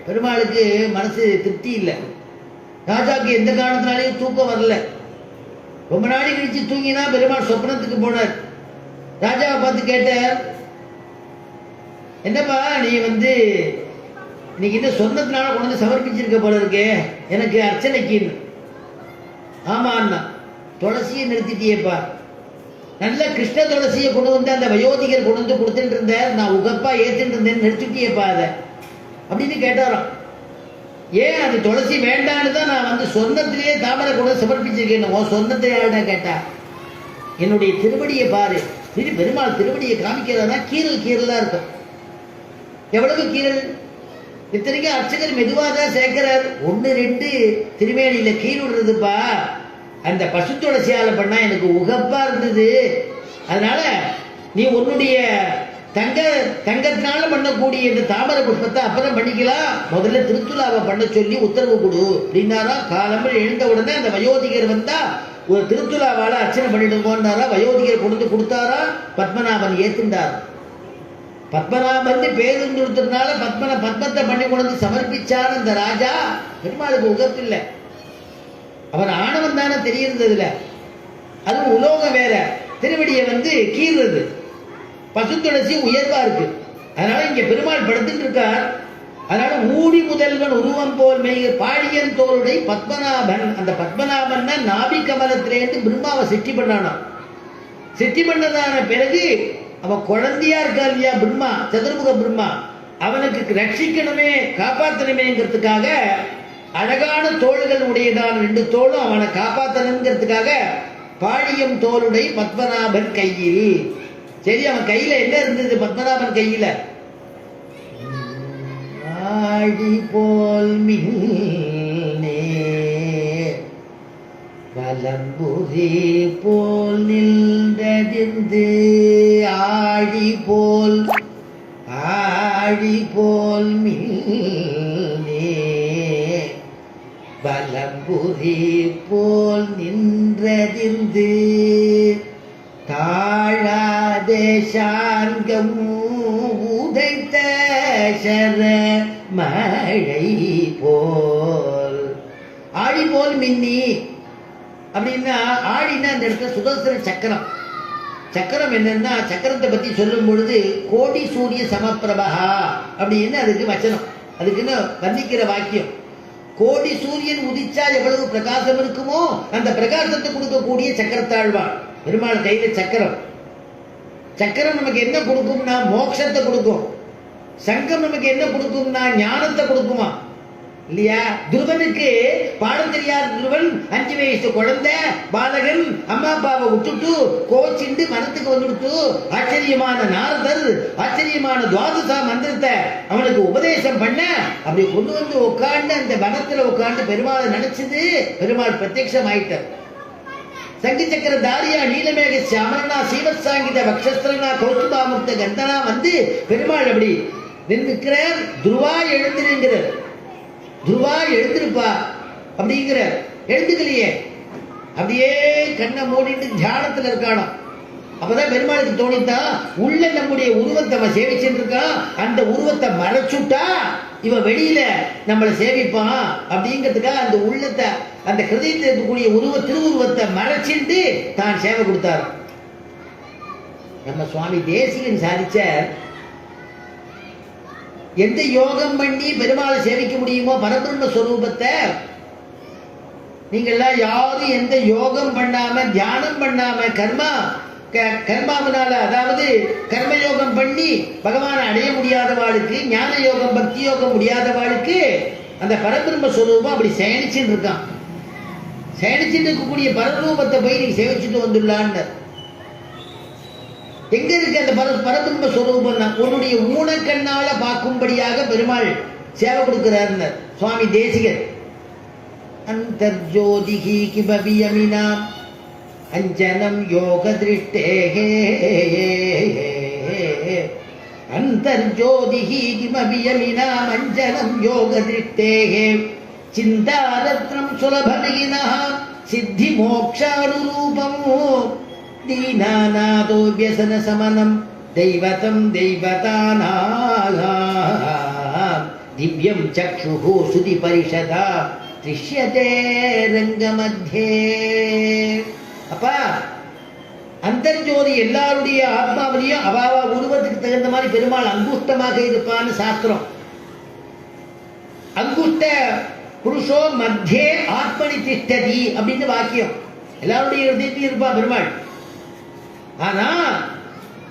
Speaker 1: பெருமாளுக்கு மனசு திருப்தி இல்லை. ராஜாவுக்கு எந்த காரணத்தினாலையும் தூக்கம் வரல. ரொம்ப நாளை கழிச்சு தூங்கினா பெருமாள் சொப்னத்துக்கு போனார். ராஜாவை பார்த்து கேட்டார், என்னப்பா நீ வந்து இன்னைக்கு என்ன சொன்னதுனால கொண்டு வந்து சமர்ப்பிச்சிருக்க போல இருக்கே எனக்கு அர்ச்சனைக்குன்னு. ஆமாண்ணா, துளசியை நிறுத்திட்டியேப்பா, நல்ல கிருஷ்ண துளசியை கொண்டு வந்து அந்த வயோதிகர் கொண்டு வந்து கொடுத்துட்டு இருந்தேன், நான் உகப்பா ஏத்துட்டு இருந்தேன், நிறுத்திட்டியேப்பா அதை அப்படின்னு கேட்டாராம். ஏன் அது துளசி வேண்டான்னு தான் நான் வந்து சொன்னத்திலேயே தாமரை கூட சமர்ப்பிச்சிருக்கேன். உன் சொன்னத்தையாட கேட்டா, என்னுடைய திருவடியை பாரு. பெருமாள் திருவடியை காமிக்கிறதா கீரலா இருக்கும். எவ்வளவு கீரல்! இத்தனைக்கும் அர்ச்சகர் மெதுவாக தான் சேர்க்கிறார். 1-2 திருமேனியில கீழ் விடுறதுப்பா. அந்த பசு துளசியால பண்ணா எனக்கு உகப்பா இருந்தது. அதனால நீ உன்னுடைய தங்கத்தினால பண்ணக்கூடிய இந்த தாமரை புஷ்பத்தை அப்புறம் பண்ணிக்கலாம், முதல்ல திருத்துலாவை பண்ண சொல்லி உத்தரவு கொடு அப்படின்னாரா. காலம்பர் எழுந்த உடனே அந்த வயோதிகர் வந்தா ஒரு திருத்துலாவால அர்ச்சனை பண்ணிடுங்கன்னாரா. வயோதிகர் கொண்டு கொடுத்தாரா. பத்மநாபன் ஏத்துண்டார். பத்மநாபன் பேருந்துனால பத்மத்தை பண்ணி கொண்டு சமர்ப்பிச்சார் அந்த ராஜா. பெருமாளுக்கு உகப்பு இல்லை, அவர் ஆணவம் தானே தெரியுறதுல. அது உலோகம் வேற, திருவடியை வந்து கீறுறது. பசுத்துளசி உயர்வா இருக்கு. அதனால இங்க பெருமாள் படுத்துட்டு இருக்கார். அதனால ஊடி முதல்வன் உருவம் போல் மெய்கர் பாடியன் தோளுடை பத்மநாபன். அந்த பத்மநாபன் நாபி கமலத்திலேருந்து பிரம்மாவை சிட்டி பண்ணானா. சிட்டி பண்ணதான பிறகு அவன் குழந்தையா இருக்கா இல்லையா பிரம்மா, சதுர்முக பிரம்மா, அவனுக்கு ரட்சிக்கணுமே காப்பாற்றணுமேங்கிறதுக்காக அழகான தோள்கள் உடையதான 2 தோளும் அவனை காப்பாற்றணுங்கிறதுக்காக பாழியம் தோளுடை பத்மநாபன் கையில். சரி, அவன் கையில என்ன இருந்தது? பத்மநாபன் கையில ஆழி போல் மின்னே வலம்புரி போல் நின்றதிர்ந்து ஆழி போல் மின்னே வலம்புரி போல் நின்றதிர்ந்து தாழாதே சார்கம் உதைத்த சர மழை போல். ஆழி போல் மின்னி அப்படின்னா, ஆழின்னா அந்த இடத்துல சுதர்சன சக்கரம். சக்கரம் என்னன்னா, சக்கரத்தை பத்தி சொல்லும் பொழுது கோடி சூரிய சமப்பிரபா அப்படின்னு அதுக்கு வச்சனம், அதுக்குன்னு வர்ணிக்கிற வாக்கியம். கோடி சூரியன் உதிச்சா எவ்வளவு பிரகாசம் இருக்குமோ அந்த பிரகாசத்தை கொடுக்கக்கூடிய சக்கரத்தாழ்வான் பெருமாள் கையில சக்கரம். சக்கரம் நமக்கு என்ன கொடுக்கும்னா மோட்சத்தை கொடுக்கும். சங்கம் நமக்கு என்ன கொடுக்கும்னா ஞானத்தை கொடுக்குமா இல்லையா? துருவனுக்கு பாடம் தெரியாத துருவன் 5 வயசு குழந்தை பாலகன் அம்மா அப்பாவை விட்டுட்டு கோச்சிண்டு மனத்துக்கு வந்துடுத்து. ஆச்சரியமான நாரதர் ஆச்சரியமான துவாதசா மந்திரத்தை அவனுக்கு உபதேசம் பண்ண அப்படி கொண்டு வந்து உட்கார்ந்து அந்த வனத்துல உட்கார்ந்து பெருமாளை நினைச்சது. பெருமாள் பிரத்யட்சம் ஆயிட்டார். சங்கு சக்கர தாரியா நீலமேக சாமரனா சீவசாங்கித வக்ஷஸ்திரனா கௌசுபாமுக்த கந்தனா வந்து பெருமாள் அப்படி நின்றுக்கிறார். துருவா எழுந்திருக்கிறார். துருவா எழுந்திருப்பா அப்படிங்கிற எழுந்துக்கலையே, அப்படியே கண்ணை மூடிட்டு தியானத்துல இருக்கானோ. அப்பதான் பெருமாளுக்கு தோணித்தான், உள்ள நம்முடைய உருவத்தை அவன் சேவிச்சுட்டு இருக்கான், அந்த உருவத்தை மறைச்சுட்டா இவன் வெளியில நம்மளை சேவிப்பான் அப்படிங்கிறதுக்காக அந்த உள்ளத்தை அந்த ஹிருதயத்தில் இருக்கக்கூடிய திருவுருவத்தை மறைச்சிட்டு தான் சேவை கொடுத்தார். நம்ம சுவாமி தேசிகன் சாதிச்ச எந்த யோகம் பண்ணி பெருமாளை சேவிக்க முடியுமோ பரபிரம்ம ஸ்வரூபத்தை, நீங்கள்லாம் யாரும் எந்த யோகம் பண்ணாம தியானம் பண்ணாம கர்மாவினால, அதாவது கர்மயோகம் பண்ணி பகவானை அடைய முடியாதவாளுக்கு, ஞான யோகம் பக்தி யோகம் முடியாதவாளுக்கு அந்த பரபிரம்ம ஸ்வரூபம் அப்படி சேனிச்சுட்டு இருக்கான். சேனிச்சுட்டு இருக்கக்கூடிய பரரூபத்தை போய் நீ சேவிச்சுட்டு வந்துள்ளான்னு. எங்க இருக்கு அந்த பரபிரம்ம ஸ்வரூபம்? உன்னுடைய ஊனக்கண்ணால பார்க்கும்படியாக பெருமாள் சேவை கொடுக்கிறார் சுவாமி தேசிகர். அந்தர்ஜோதிகி கிபவியமினாம் அஞ்சனம் யோக திருஷ்டேஹே அந்தர்ஜோதிகி கிமவியமினாம் அஞ்சனம் யோக திருஷ்டேஹே சிந்தாரத்னம் சுலபமிகினஹ சித்தி மோக்ஷானுரூபம் தீனாநாதோ வியசன சமனம் தெய்வதம் தெய்வதானாம் திவ்யம் சக்ஷுஹு சுதி பரிஷதா திருஷ்யதே ரங்கமத்யே. அப்பா, அந்தர்ஜோதி எல்லாருடைய ஆத்மாவிலையும் அவாவா உருவத்துக்கு தகுந்த மாதிரி பெருமாள் அங்குஷ்டமாக இருப்பான்னு சாஸ்திரம். அங்குஷ்ட புருஷோ மத்தியே ஆத்மனி திஷ்டதி அப்படின்னு வாக்கியம். எல்லாருடைய ஹிருதயத்திலும் இருப்பா பெருமாள். ஆனா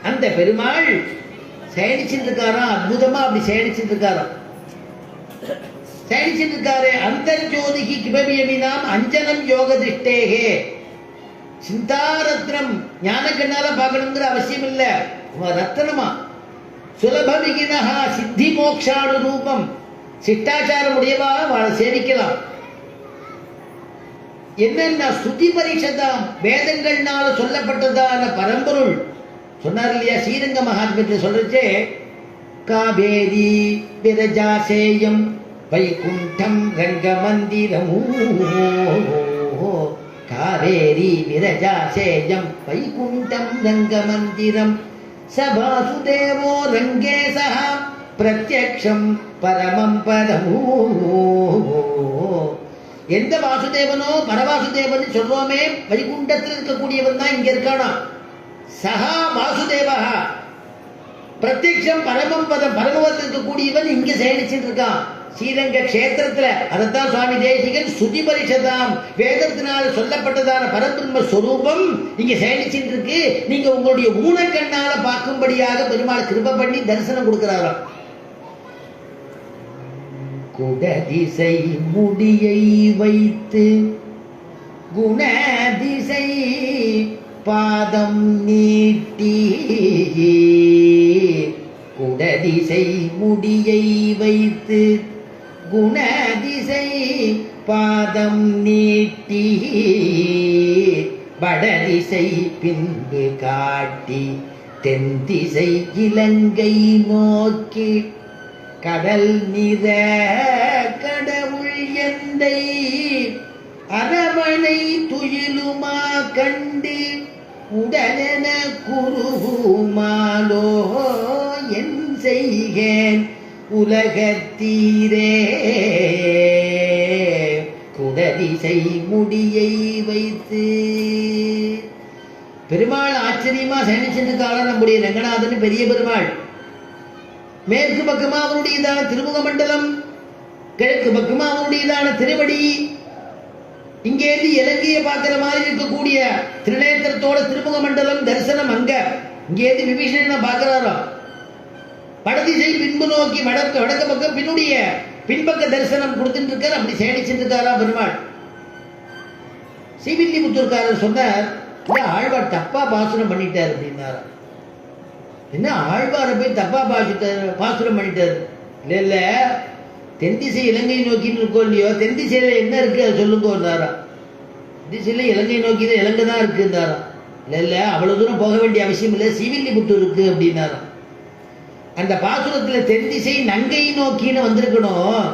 Speaker 1: அந்த பெருமாள் சேனிச்சுட்டு இருக்காராம், அற்புதமா அப்படி சேனிச்சுட்டு இருக்காராம். சேனிச்சுட்டு இருக்காரு. அந்தர்ஜோதிகி கிபவியமினாம் அஞ்சனம் யோக திருஷ்டேகே. சிந்தாரத்னம் ஞான கண்ணால பார்க்கணுங்கிற அவசியம் இல்ல, ரத்னமா. சுலபமிகினஹா சித்தி மோக்ஷானு ரூபம். சிட்டாச்சாரம் உடையவா அவளை சேவிக்கலாம். என்னன்னா ஸ்ருதி பரிஷதாம், வேதங்கள்னால சொல்லப்பட்டதான பரம்பொருள் சொன்னார் இல்லையா? ஸ்ரீரங்க மகாத்மியத்தில் சொல்றச்சே, காவேரி விரஜாசேயம் வைகுண்டம் ரங்கமந்திரமூ காவேரி விரஜாசேயம் வைகுண்டம் ரங்கமந்திரம் சபாசுதேவோ ரங்கே சஹ பிரத்யக்ஷம் பரமம் பரமூ. எந்த வாசுதேவனோ பரவாசுதேவன் சொல்றோமே, வைகுண்டத்தில் இருக்கக்கூடியவன் தான் இங்க இருக்கானா. சஹா வாசுதேவா பிரத்யக்ஷம் பரமம் பதம், பரமவத்தில் இருக்கக்கூடியவன் இங்க சேனிச்சுட்டு இருக்கான் ஸ்ரீரங்க கஷேத்திரத்துல. அதைத்தான் சுவாமி தேசிகன் ஸ்ருதி பரிஷதாம், வேதத்தினால சொல்லப்பட்டதான பரபிரம்ம ஸ்வரூபம் இங்க சேனிச்சுட்டு இருக்கு. நீங்க உங்களுடைய ஊனக்கண்ணால பார்க்கும்படியாக பெருமாள் கிருபை பண்ணி தரிசனம் கொடுக்கிறாராம். குடதிசை முடியை வைத்து குணதிசை பாதம் நீட்டி குடதிசை முடியை வைத்து குணதிசை பாதம் நீட்டி வடதிசை பின்பு காட்டி தென்திசை இலங்கை நோக்கி கடல் நிற கடவுள் எந்தை அரவணை துயிலுமா கண்டு உடனென குருமாலோ என் செய்கேன் உலகத்தீரே. குடதிசை முடியை வைத்து பெருமாள் ஆச்சரியமா சயனிச்சிருக்காள நம்முடைய ரங்கநாதன் பெரிய பெருமாள். மேற்கு பக்கமா அவருடையதான திருமுக மண்டலம், கிழக்கு பக்கமா அவருடையதான திருவடி, இங்கேருந்து இலங்கையை பார்க்கிற மாதிரி இருக்கக்கூடிய திருநேத்திரத்தோட திருமுக மண்டலம் தரிசனம் அங்க. இங்கேருந்து விபீஷணனை பார்க்கிறாரோ, வடதிசை பின்பு நோக்கி வடக்கு பக்கம் பின்னுடைய பின்பக்க தரிசனம் கொடுத்துட்டு இருக்கார். அப்படி சயனிச்சிருக்காரா பெருமாள். ஸ்ரீவில்லிபுத்தூர்காரர் சொன்னார், ஆழ்வார் தப்பா பாசுரம் பண்ணிட்டார் அப்படின்னாரு. என்ன ஆழ்வாரை போய் தப்பா பாசுரம் பண்ணிட்டாரு? இல்ல இல்ல, தென்திசை இலங்கை நோக்கின்னு இருக்கோம் இல்லையோ, தென்திசையில என்ன இருக்கு அதை சொல்லுங்கன்னாரா. திசையில இலங்கை நோக்கி இலங்கை தான் இருக்குன்னாரா. இல்ல இல்ல, அவ்வளவு தூரம் போக வேண்டிய அவசியம் இல்லை, ஸ்ரீவில்லிபுத்தூர் இருக்கு அப்படின்னாரா. அந்த பாசுரத்துல தென்திசை நங்கை நோக்கின்னு வந்திருக்கணும்,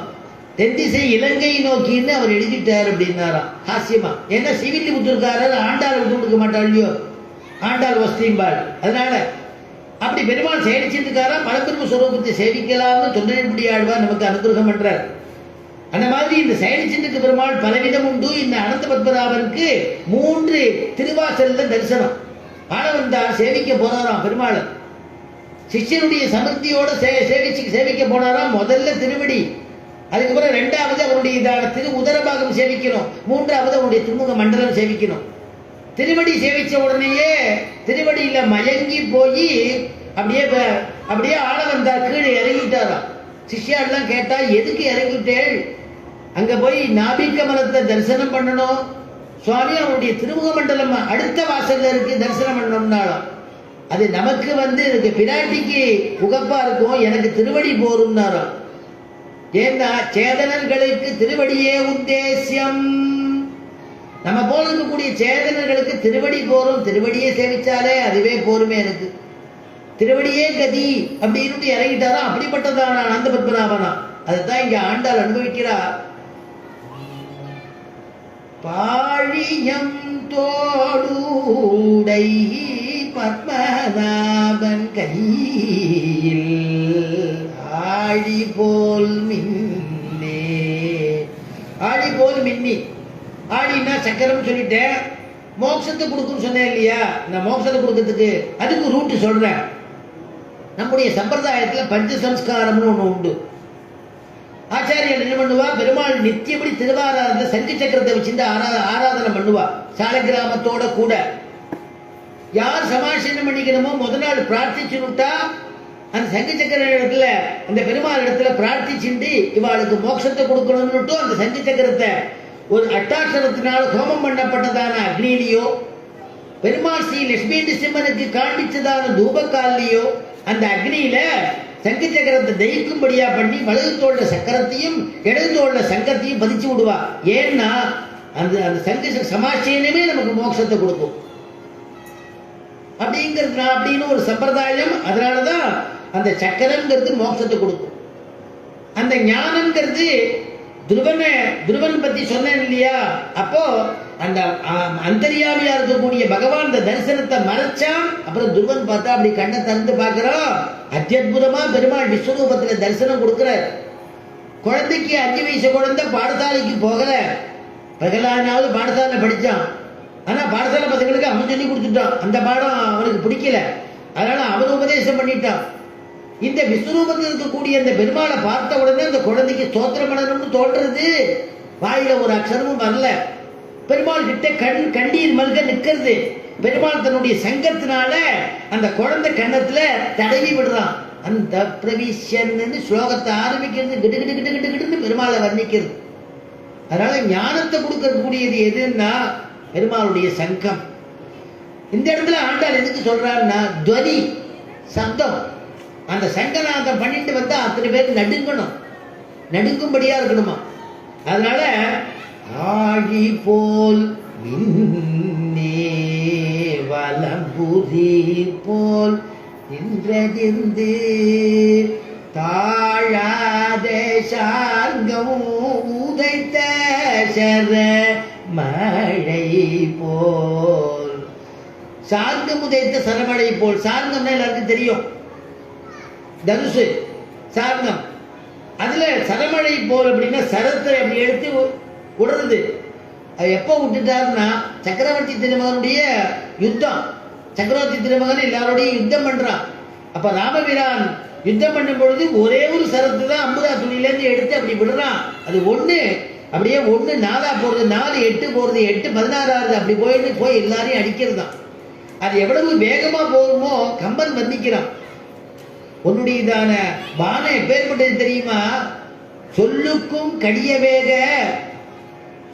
Speaker 1: தென்திசை இலங்கை நோக்கின்னு அவர் எழுதிட்டார் அப்படின்னாராம் ஹாஸ்யமா. ஏன்னா ஸ்ரீவில்லிபுத்தூர்காரர் ஆண்டாள் விட்டு கொடுக்க மாட்டாள் இல்லையோ, ஆண்டாள் வஸ்தியம்பாள். அதனால அப்படி பெருமாள் சேவிச்சிருக்காரா. பரபிரம்ம ஸ்வரூபத்தை சேவிக்கலாம்னு தொண்டனடி ஆழ்வார் நமக்கு அனுகிரகம் பண்றார். அந்த மாதிரி இந்த செயலிச்சிருக்கு பெருமாள் பலவிதம் உண்டு. இந்த அனந்த பத்மநாபருக்கு 3 திருவாசல்ல தரிசனம். ஆளவந்தார் சேவிக்க போனாராம் பெருமாள். சிஷ்யனுடைய சமர்த்தியோட சேவிக்க போனாராம். முதல்ல திருவடி, அதுக்கப்புறம் 2வது அவருடைய திரு உதரபாகம் சேவிக்கணும், 3வது அவருடைய திருமுக மண்டலம் சேவிக்கணும். திருவடி சேவிச்ச உடனேயே திருவடியில மயங்கி போய் அப்படியே ஆள வந்தார், கீழே இறங்கிட்டாராம். சிஷ்யாலாம் கேட்டா, எதுக்கு இறங்கிட்டேள்? அங்க போய் நாபிக்கமலத்தை தரிசனம் பண்ணணும் சுவாமி, அவருடைய திருமுக மண்டலம் அடுத்த வாசல்ல இருக்கு, தரிசனம் பண்ணணும்னாலும் அது நமக்கு இருக்கு பிராட்டிக்கு உகப்பா இருக்கும், எனக்கு திருவடி போரும்னாராம். ஏன்னா சேதனர்களுக்கு திருவடியே உத்தேசியம். நம்ம போல இருக்கக்கூடிய சேதனர்களுக்கு திருவடி போரும், திருவடியே சேவிச்சாலே அதுவே போருமே, எனக்கு திருவடியே கதி அப்படின்னு இறங்கிட்டாரா. அப்படிப்பட்டதான அனந்த பத்மநாபனா. அதுதான் இங்க ஆண்டாள் அனுபவிக்கிறார். பாழியம் தோடூடை பத்மநாபன் கையில் ஆழி போல் மின்னே. ஆழி போல் மின்னி, ஆடினா சக்கரம் சொல்லிட்டேன். மோட்சத்தை கொடுக்குன்னு சொன்னேன் இல்லையா, இந்த மோட்சத்தை கொடுக்கறதுக்கு அதுக்கு ரூட்டு சொல்றேன். நம்முடைய சம்பிரதாயத்துல பஞ்சசம்ஸ்காரம்னு ஒண்ணு உண்டு. ஆச்சாரியர் என்ன பண்ணுவா, பெருமாள் நித்தியப்படி திருவாராதன சங்கு சக்கரத்தை வச்சுட்டு ஆராதனை பண்ணுவா. சாலக்கிராமத்தோட கூட யார் சமாசனம் பண்ணிக்கணுமோ முதல் நாள் பிரார்த்திச்சு விட்டா அந்த சங்கு சக்கர இடத்துல அந்த பெருமாள் இடத்துல பிரார்த்திச்சுட்டு இவாளுக்கு மோட்சத்தை கொடுக்கணும்னுட்டு அந்த சங்கு சக்கரத்தை ஒரு அட்டாட்சரத்தினால் ஹோமம் பண்ணப்பட்டதான அக்னியிலையோ, பெருமாள் ஸ்ரீ லட்சுமி நிசிம்மனுக்கு காண்பிச்சதான தூபக்காலிலையோ அந்த அக்னியில சங்கு சக்கரத்தை தயிக்கும்படியா பண்ணி வலது தோல்ல சக்கரத்தையும் இடது தோல்ல சங்கத்தையும் பதிச்சு விடுவா. ஏன்னா அந்த அந்த சங்கு சமாச்சயனமே நமக்கு மோட்சத்தை கொடுக்கும் அப்படிங்கிறது அப்படின்னு ஒரு சம்பிரதாயம். அதனாலதான் அந்த சக்கரங்கிறது மோட்சத்தை கொடுக்கும். அந்த ஞானம்ங்கிறது துருவன் பத்தி சொன்னேன் இல்லையா, அப்போ அந்த அந்தரியாமியா இருக்கக்கூடிய பகவான் இந்த தரிசனத்தை மறைச்சான். அப்புறம் துருவன் பார்த்தா அப்படி கண்ணை திறந்து பார்க்கிறோம், அத்தியுதமா பெருமாள் விஸ்வரூபத்துல தரிசனம் கொடுக்கிறார். குழந்தைக்கு 5 வயசு குழந்தை பாடசாலைக்கு போகல, பகலானாவது பாடசாலை படிச்சான். ஆனா பாடசாலை பசங்களுக்கு அவன் சொல்லி கொடுத்துட்டான், அந்த பாடம் அவனுக்கு பிடிக்கல, அதனால அவன் உபதேசம் பண்ணிட்டான். இந்த விஸ்வரூபத்தில் இருக்கக்கூடிய அந்த பெருமாளை பார்த்த உடனே அந்த குழந்தைக்கு ஸ்தோத்திரம் பண்ணணும்னு தோன்றது, வாயில ஒரு அக்ஷரமும் வரல. பெருமாள் கிட்ட கண்ணீர் மல்க நிக்கிறது. பெருமாள் தன்னுடைய சங்கத்தினால அந்த குழந்தை கண்ணத்துல தடவி விடுறான். அந்த பிரவிஷ்யன்னு ஸ்லோகத்தை ஆரம்பிக்கிறது கிட்டு கிட்டு கிட்டு கிட்டு கிட்டுன்னு பெருமாளை வர்ணிக்கிறது. அதனால ஞானத்தை கொடுக்கக்கூடியது எதுன்னா பெருமாளுடைய சங்கம். இந்த இடத்துல ஆண்டாள் எதுக்கு சொல்றாருன்னா துவனி சப்தம். அந்த சங்கநாதம் பண்ணிட்டு வந்தா அத்தனை பேர் நடுங்கணும், நடுங்கும்படியா இருக்கணுமா. அதனால ஆழி போல் மின்னே வலம்புரி போல் நின்றதிர்ந்து தாழாத சார்கம் உதைத்த சர மழை போல். சார்கம் உதைத்த சரமழை போல். சார்கம்னா எல்லாருக்கும் தெரியும், தனுசு சார்கம். அதுல சரமழை போல் அப்படின்னா சரத்தை அப்படி எடுத்து விடுறது. அது எப்போ விட்டுட்டாருன்னா சக்கரவர்த்தி திருமகனுடைய யுத்தம். சக்கரவர்த்தி திருமகன் எல்லாரோடையும் யுத்தம் பண்றான். அப்ப ராமபிரான் யுத்தம் பண்ணும் பொழுது ஒரே ஒரு சரத்து தான் அம்புதா துணியிலேருந்து எடுத்து அப்படி விடுறான். அது ஒண்ணு அப்படியே 1 4 போறது, 4 8 போறது, 8 16 ஆகுது. அப்படி போய் எல்லாரையும் அடிக்கிறது தான். அது எவ்வளவு வேகமா போகுமோ கம்பன் வர்ணிக்கிறான். உன்னுடையதான பானம் எப்பேற்பட்டது தெரியுமா? சொல்லுக்கும் கடிய வேக.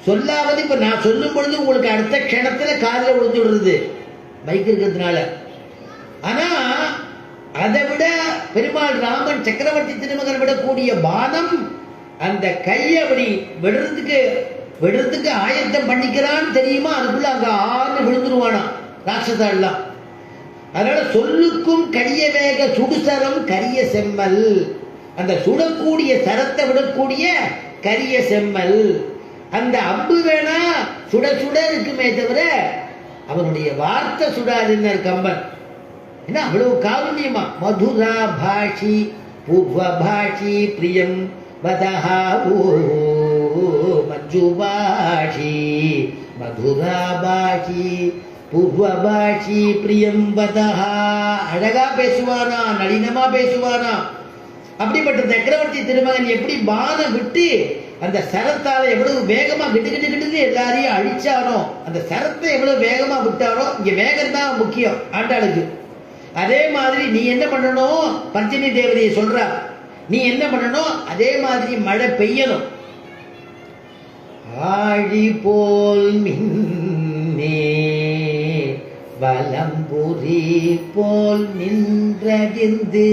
Speaker 1: சொல்லாவது இப்ப நான் சொல்லும் பொழுது உங்களுக்கு அடுத்த க்ஷணத்துல காதுல விழுந்து விடுறது பைக் இருக்கிறதுனால. ஆனா அதை விட பெருமாள் ராமன் சக்கரவர்த்தி திருமகன் விடக்கூடிய பானம் அந்த கையை அப்படி விடுறதுக்கு ஆயத்தம் பண்ணிக்கிறான்னு தெரியுமா? அதுக்குள்ள அங்க ஆறு விழுந்துருவானா ராட்சசாலாம். அதனால சொல்லுக்கும் கடிய வேக சுடுசரம் கரிய செம்மல். அந்த சுடக்கூடிய சரத்தை விடக்கூடிய கரிய செம்மல். அந்த அம்பு வேணா சுட சுட இருக்குமே தவிர அவனுடைய வார்த்தை சுடாதுன்னு கம்பன். என்ன அவ்வளவு காருண்யமா. மதுரா பாஷி பூர்வ பாஷி பிரியம் வதஹா மஞ்சு பாஷி மதுரா பாஷி பூர்வ பாஷி பிரியம் வதஹா. அழகா பேசுவானா, நளினமா பேசுவானா. அப்படிப்பட்ட சக்கரவர்த்தி திருமகன் எப்படி பான விட்டு அந்த சரத்தால எவ்வளவு வேகமா கிட்டு கிட்டு கிட்டு எல்லாரையும் அழிச்சானோ, அந்த சரத்தை எவ்வளவு வேகமா விட்டானோ. இங்க வேகம் தான் முக்கியம் ஆண்டாளுக்கு. அதே மாதிரி நீ என்ன பண்ணணும், பஞ்சமி தேவதையை சொல்ற, நீ என்ன பண்ணணும், அதே மாதிரி மழை பெய்யணும். ஆழி போல் மின்னே வலம்புரி போல் நின்றதிர்ந்து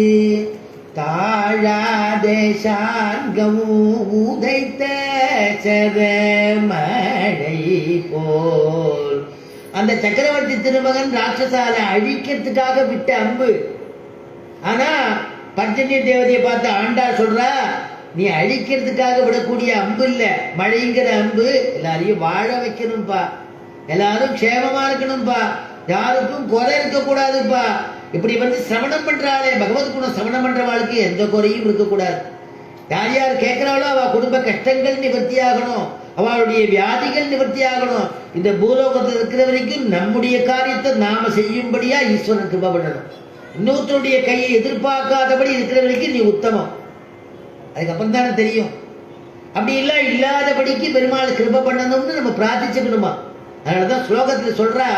Speaker 1: தாழாதே சார்கமும் உதைத்த சர மழை போல். அந்த சக்கரவர்த்தி திருமகன் ராட்சசால அழிக்கிறதுக்காக விட்ட அம்பு. ஆனா பஞ்சமி தேவதையை பார்த்து ஆண்டா சொல்றா, நீ அழிக்கிறதுக்காக விடக்கூடிய அம்பு இல்ல, மழைங்கிற அம்பு. எல்லாரையும் வாழ வைக்கணும்பா, எல்லாரும் க்ஷேமமா இருக்கணும்பா, யாருக்கும் குறை இருக்க கூடாதுப்பா. இப்படி சிரவணம் பண்றாளே, பகவத் குணம் சிரவணம் பண்றவாளுக்கு எந்த குறையும் இருக்கக்கூடாது. யார் யார் கேட்கிறாளோ அவ குடும்ப கஷ்டங்கள் நிவர்த்தி ஆகணும், அவளுடைய வியாதிகள் நிவர்த்தி ஆகணும். இந்த பூலோகத்தில் இருக்கிற வரைக்கும் நம்முடைய காரியத்தை நாம செய்யும்படியா ஈஸ்வரன் கிருபை பண்ணணும். இன்னொருத்தருடைய கையை எதிர்பார்க்காதபடி இருக்கிற வரைக்கும் நீ உத்தமம். அதுக்கப்புறம் தானே தெரியும். அப்படி எல்லாம் இல்லாதபடிக்கு பெருமாள் கிருபை பண்ணணும்னு நம்ம பிரார்த்திச்சுக்கணுமா. அதனாலதான் ஸ்லோகத்துல சொல்றா,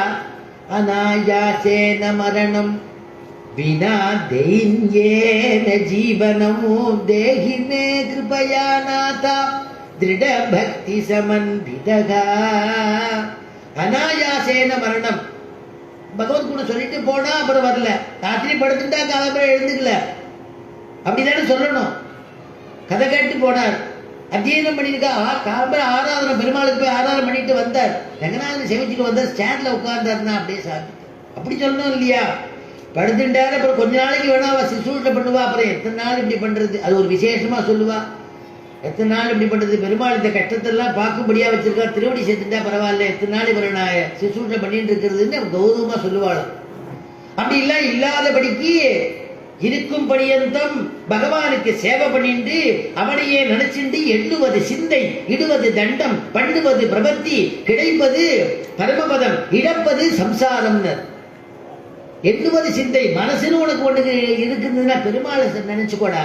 Speaker 1: அநாயாசேன மரணம் வினா தைன்யேன ஜீவனம் தேஹிமே கிருபயா நாதா திருட பக்தி சமன்விதகா. அநாயாசேன மரணம். பகவத் குணம் சொல்லிட்டு போனா அப்புறம் வரல, ராத்திரி படுத்துட்டா காலம்பரம் எழுந்துக்கல, அப்படிதானே சொல்லணும். கதை கேட்டு போனார், அத்தியனம் பண்ணிருக்கா, காலம்பரம் ஆராதனை பெருமாளுக்கு போய் ஆராதனை பண்ணிட்டு வந்தார். ரங்கநாதன் சேவிச்சுட்டு வந்தார், ஸ்டாண்ட்ல உட்கார்ந்தாருன்னா அப்படியே சாப்பிட்டு அப்படி சொல்லணும் இல்லையா. படுத்துட்டாரு, அப்புறம் கொஞ்ச நாளைக்கு வேணா அவ சிசூட்ட பண்ணுவா, அப்புறம் எத்தனை நாள் இப்படி பண்றது, அது ஒரு விசேஷமா சொல்லுவா. எத்தனை நாள் இப்படி பண்றது, பெருமாள் இந்த கஷ்டத்தெல்லாம் பார்க்கும்படியா வச்சிருக்கா, திருவடி சேர்த்துட்டா பரவாயில்ல, எத்தனை நாள் இவரை நான் சிசூட்ட பண்ணிட்டு இருக்கிறதுன்னு கௌரவமா சொல்லுவாளாம். அப்படி எல்லாம் இல்லாதபடிக்கு இருக்கும் பரியந்தம் பகவானுக்கு சேவை பண்ணிட்டு அவனையே நினைச்சிட்டு எண்ணுவது சிந்தை, இடுவது தண்டம், பண்ணுவது பிரபத்தி, கிடைப்பது பரமபதம், இழப்பது சம்சாரம்னு. எண்ணுவது சிந்தை. மனசுன்னு உனக்கு ஒண்ணு இருக்குதுன்னா பெருமாளை நினைச்சுக்கோடா,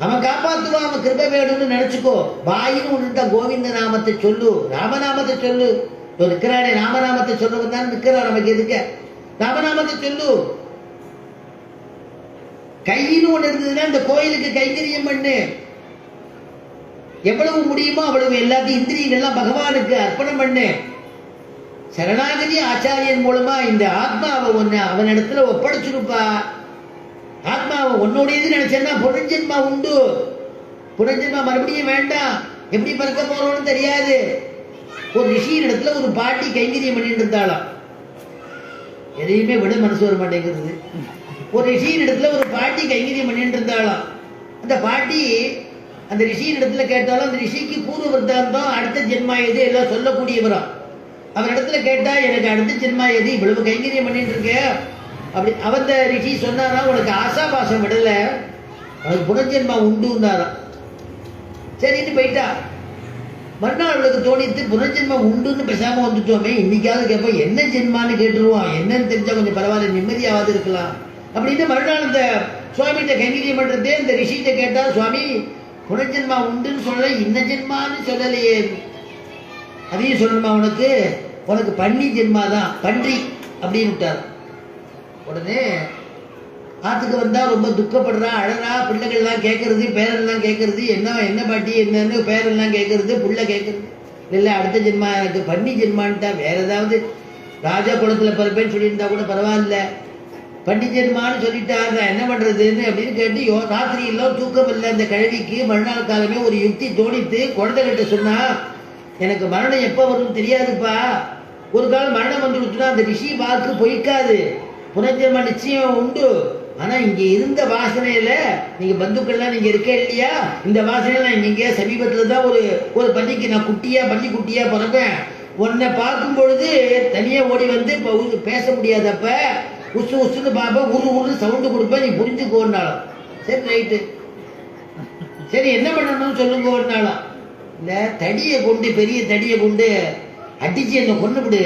Speaker 1: அவன் காப்பாத்துவான், அவன் கிருபை வேணும்னு நினைச்சுக்கோ. வாயின்னு ஒண்ணு கோவிந்த நாமத்தை சொல்லு, ராமநாமத்தை சொல்லு. இருக்கிறானே ராமநாமத்தை சொல்றவன் தான் இருக்கிறான், நமக்கு எதுக்க ராமநாமத்தை சொல்லு. கையின்னு ஒண்ணு இருந்ததுன்னா இந்த கோயிலுக்கு கைங்கரியம் பண்ணு. எவ்வளவு முடியுமோ அவ்வளவு எல்லாத்தையும் இந்திரியங்கள்லாம் பகவானுக்கு அர்ப்பணம் பண்ணு. சரணாகதி ஆச்சாரியன் மூலமா இந்த ஆத்மாவை ஒண்ணு அவனிடத்துல ஒப்படைச்சிருப்பா. ஆத்மாவை உன்னோடையது நினைச்சேன்னா புனர்ஜென்மா உண்டு. புனர்ஜென்மா மறுபடியும் வேண்டாம். எப்படி பிறக்க போறோம்னு தெரியாது. ஒரு ரிஷியின் இடத்துல ஒரு பாட்டி கைங்கரியம் பண்ணிட்டு இருந்தாளாம். எதையுமே விட மனசு வர மாட்டேங்கிறது. ஒரு ரிஷியின் இடத்துல ஒரு பாட்டி கைங்கரியம் பண்ணிட்டு இருந்தாளாம். அந்த பாட்டி அந்த ரிஷியின் இடத்துல கேட்டாலும் அந்த ரிஷிக்கு பூர்வ விருத்தாந்தம் அடுத்த ஜென்மா எது எல்லாம் சொல்லக்கூடியவரா. அவர் இடத்துல கேட்டா எனக்கு அடுத்த ஜென்மா எது, இவ்வளவு கைங்கரியம் பண்ணிட்டு இருக்க அப்படி அவந்த ரிஷி சொன்னாரா, உனக்கு ஆசாபாசம் விடல, அவனுக்கு புனர்ஜென்மா உண்டுன்னாராம். சரின்னு போயிட்டா. மறுநாள் அவளுக்கு தோணித்து புனர்ஜென்மா உண்டுன்னு பேசாம வந்துட்டோமே, இன்னைக்காவது கேட்போம் என்ன ஜென்மான்னு கேட்டுருவோம், என்னன்னு தெரிஞ்சா கொஞ்சம் பரவாயில்ல நிம்மதியாவது இருக்கலாம் அப்படின்னு மறுநாள் அந்த சுவாமிகிட்ட கைங்கரியம் பண்றதே அந்த ரிஷிகிட்ட கேட்டா, சுவாமி புனர்ஜென்மா உண்டுன்னு சொல்ல இன்ன ஜென்மான்னு சொல்லலையே, அதையும் சொல்லணுமா உனக்கு, உனக்கு பன்னி ஜென்மா தான் பன்றி அப்படின்னு விட்டார். உடனே ஆத்துக்கு வந்தா ரொம்ப துக்கப்படுறா, அழறா, பிள்ளைகள்லாம் கேட்கறது, பேரெல்லாம் கேட்கறது, என்ன பாட்டி என்னன்னு பேரெல்லாம் கேட்கறது, புள்ள கேட்கறது. இல்லை அடுத்த ஜென்மா எனக்கு பன்னி ஜென்மான்ட்டா, வேற ஏதாவது ராஜா குளத்துல பிறப்பேன்னு சொல்லியிருந்தா கூட பரவாயில்ல, பன்னி ஜென்மான்னு சொல்லிட்டார், நான் என்ன பண்றதுன்னு அப்படின்னு கேட்டு ராத்திரி எல்லாம் தூக்கம் இல்லை அந்த கிழவிக்கு. மறுநாள் காலமே ஒரு யுக்தி தோணித்து குழந்தைகிட்ட சொன்னா, எனக்கு மரணம் எப்போ வரும்னு தெரியாதுப்பா, ஒரு காலம் மரணம் வந்து கொடுத்துனா அந்த ரிஷி வாக்கு பொய்க்காது, புனர்ஜென்மா நிச்சயம் உண்டு. ஆனா இங்க இருந்த வாசனையில நீங்க பந்துக்கள்லாம் நீங்க இருக்க இல்லையா, இந்த வாசனையில இங்க சமீபத்துல தான் ஒரு பள்ளிக்கு நான் பள்ளி குட்டியா பிறப்பேன். உன்னை பார்க்கும் பொழுது தனியா ஓடி வந்து பேச முடியாதப்ப உசு உசுன்னு பார்ப்பேன், உரு சவுண்டு கொடுப்பேன், நீ புரிஞ்சுக்கோன்னாலும். சரி ரைட்டு, சரி என்ன பண்ணணும்னு சொல்லுங்கன்னாலும். இல்ல தடியை கொண்டு பெரிய தடியை கொண்டு அடிச்சு என்ன கொண்டுபிடு,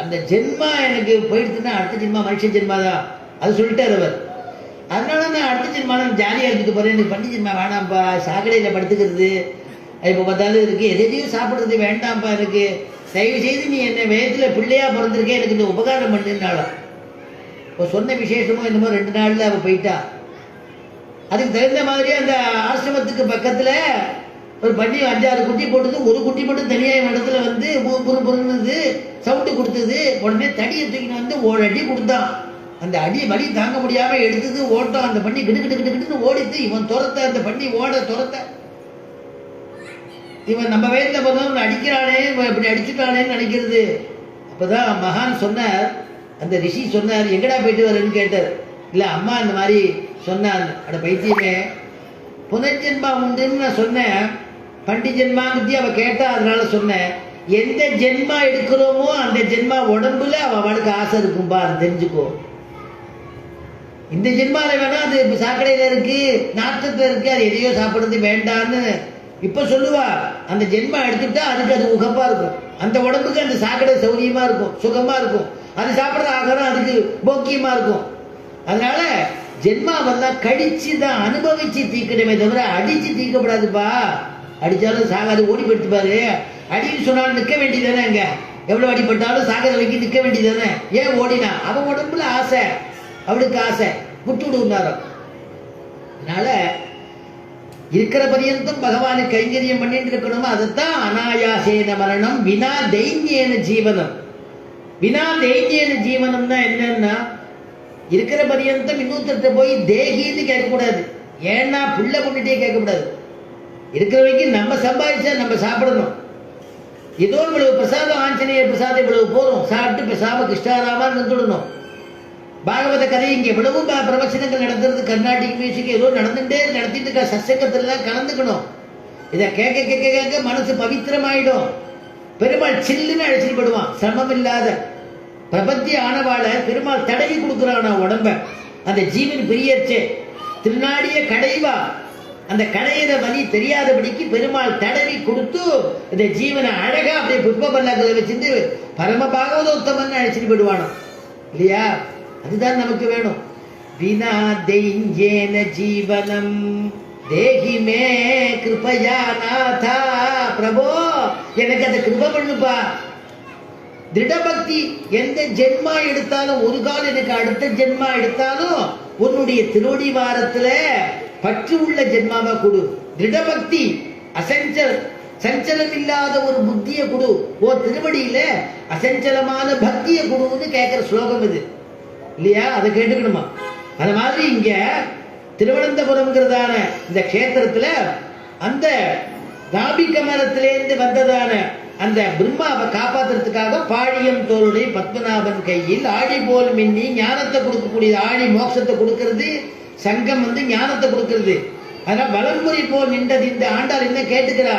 Speaker 1: அந்த ஜென்மா எனக்கு போயிடுச்சுன்னா அடுத்த ஜென்மா மனுஷ ஜென்மா தான் அது சொல்லிட்டார் அவர். அதனால நான் அடுத்த ஜென்மா நான் ஜாலியாக இருந்துட்டு போறேன், எனக்கு பன்னி ஜென்மா வேணாம்ப்பா, சாக்கடையில் படுத்துக்கிறது இப்போ பார்த்தாலும் இருக்கு, எதையும் சாப்பிட்றது வேண்டாம்ப்பா, எனக்கு தயவு செய்து நீ என்ன வேகத்தில் பிள்ளையா பிறந்திருக்கேன், எனக்கு இந்த உபகாரம் பண்ணுனாலும். இப்போ சொன்ன விசேஷமும் என்னமோ 2 நாள்ல அவள் போயிட்டா. அதுக்கு தகுந்த மாதிரி அந்த ஆசிரமத்துக்கு பக்கத்தில் ஒரு பன்னி 5-6 குட்டி போட்டது, ஒரு குட்டி மட்டும் தனியாக இடத்துல வந்து புருன்னு சவுண்டு கொடுத்தது. உடனே தடியை தூக்கின்னு வந்து ஒரு அடி கொடுத்தான். அந்த அடி வலி தாங்க முடியாம எடுத்தது ஓட்டம், அந்த பண்ணி கிட்டு ஓடித்து. இவன் துரத்த, அந்த பண்ணி ஓட துரத்த, இவன் நம்ம வயதுல பார்த்தவன் அடிக்கிறானே, இப்படி அடிச்சுட்டானேன்னு நினைக்கிறது. அப்பதான் மகான் சொன்னார், அந்த ரிஷி சொன்னார், எங்கடா போயிட்டு வரேன்னு கேட்டார். இல்ல அம்மா இந்த மாதிரி சொன்னான். அட பைத்தியமே, புனர்ஜென்மா உண்டுன்னு நான் சொன்னேன், பண்டி ஜென்மாங்கிறதி அவ கேட்டா, அதனால சொன்னேன். எந்த ஜென்மா எடுக்கிறோமோ அந்த ஜென்மா உடம்புல அவளுக்கு ஆசை இருக்கும்பா, அது தெரிஞ்சுக்கோ. இந்த ஜென்மால வேணா அது சாக்கடையில இருக்கு, நாட்டத்துல இருக்கு, அது எதையோ சாப்பிடுறது வேண்டான்னு இப்ப சொல்லுவா. அந்த ஜென்மா எடுத்துட்டா அதுக்கு அது உகப்பா இருக்கும், அந்த உடம்புக்கு அந்த சாக்கடை சௌரியமா இருக்கும், சுகமா இருக்கும், அது சாப்பிடுற ஆகாரம் அதுக்கு போக்கியமா இருக்கும். அதனால ஜென்மாவெல்லாம் கடிச்சு தான் அனுபவிச்சு தீக்கணுமே தவிர அடிச்சு தீக்கப்படாதுப்பா. அடிச்சாலும் சாகாது, ஓடி போயிட்டு பாரு. அடின்னு சொன்னாலும் நிற்க வேண்டியதானே, அங்க எவ்வளவு அடிப்பட்டாலும் சாகர வைக்க நிற்க வேண்டியதானே. ஏன் ஓடினா? அவன் உடம்புல ஆசை, அவளுக்கு ஆசை, விட்டு விடுனாரோ. அதனால இருக்கிற பரியந்தம் பகவானுக்கு கைங்கரியம் பண்ணிட்டு இருக்கணும். அதுதான் அனாயாசேன மரணம் வினா தைன்யேன ஜீவனம். வினா தைன்யேன ஜீவனம்னா என்னன்னா, இருக்கிற பரியந்தம் இன்னொருத்த போய் தேகின்னு கேட்கக்கூடாது, ஏன்னா பிள்ளை கொண்டுட்டே கேட்கக்கூடாது. இருக்கிற வரைக்கும் நம்ம சம்பாதிச்சா நம்ம சாப்பிடணும். ஏதோ இவ்வளவு பிரசாதம், ஆஞ்சநேய பிரசாதம் இவ்வளவு போறோம், சாப்பிட்டு பேசாம கிருஷ்ணாராமா இருந்துடணும். பாகவத கதை இங்க எவ்வளவு பிரவச்சனங்கள் நடத்துறது, கர்நாடிக் மியூசிக் ஏதோ நடத்திட்டு இருக்க, சத்சங்கத்திலாம் கலந்துக்கணும். இதை கேட்க கேட்க கேட்க மனசு பவித்திரமாயிடும். பெருமாள் சில்லுன்னு அழைச்சிட்டு போடுவான். சிரமம் இல்லாத பிரபத்தி ஆனவாள பெருமாள் தடவி கொடுக்குறான் உடம்ப. அந்த ஜீவன் பிரியச்சே திருநாடிய கடைவா, அந்த கடையிற வலி தெரியாதபடிக்கு பெருமாள் தடவி கொடுத்து இந்த ஜீவனை அழகா அப்படியே புஷ்ப பல்லாக்களை வச்சுட்டு பரம பாகவதோத்தமன் அழைச்சிட்டு போயிடுவானோ இல்லையா? அதுதான் நமக்கு வேணும். வினா தெய்யேன ஜீவனம் தேகி மே கிருபயா நாதா. பிரபோ எனக்கு அதை கிருப பண்ணுப்பா. திருடபக்தி எந்த ஜென்மா எடுத்தாலும், ஒரு கால் எனக்கு அடுத்த ஜென்மா எடுத்தாலும் உன்னுடைய திருவடி வாரத்துல பற்று உள்ள ஜென்மாவை கொடு. திருடபக்தி சஞ்சலம் இல்லாத ஒரு புத்திய கொடு. ஓ திருவடியில அசஞ்சலமான பக்திய கொடுன்னு கேட்கிற ஸ்லோகம் இது இல்லையா? அதை கேட்டுக்கணுமா? அந்த மாதிரி இங்க திருவனந்தபுரம்ங்கிறதான இந்த கஷேத்திரத்துல அந்த நாபிக மரத்திலேருந்து வந்ததான அந்த பிரம்மாவை காப்பாத்துறதுக்காக பாழியம் தோளுடைய பத்மநாபன் கையில் ஆழி போல் மின்னி ஞானத்தை கொடுக்கக்கூடிய, ஆழி மோட்சத்தை கொடுக்கிறது, சங்கம் ஞானத்தை கொடுக்கிறது. அதனால வலம்புரி போல் நின்றது இந்த ஆண்டாள் என்ன கேட்டுக்கிறா,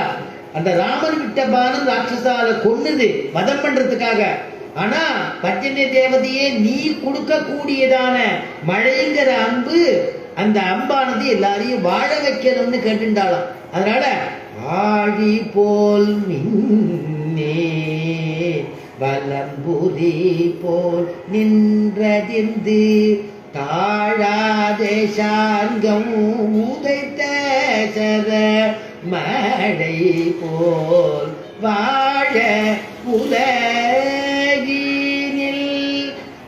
Speaker 1: அந்த ராமன் விட்ட பானம் ராட்சசால கொன்னுது வதம் பண்றதுக்காக. ஆனா பஞ்சன்ய தேவதையே நீ கொடுக்க கூடியதான மழைங்கிற அன்பு, அந்த அம்பானது எல்லாரையும் வாழ வைக்கணும்னு கேட்டுண்டாளாம். அதனால ஆழி போல் மின்னே வலம்புரி போல் நின்றதிர்ந்து தாழாதே சார்கம் உதைத்த சர மழை போல் வாழ உலகினில்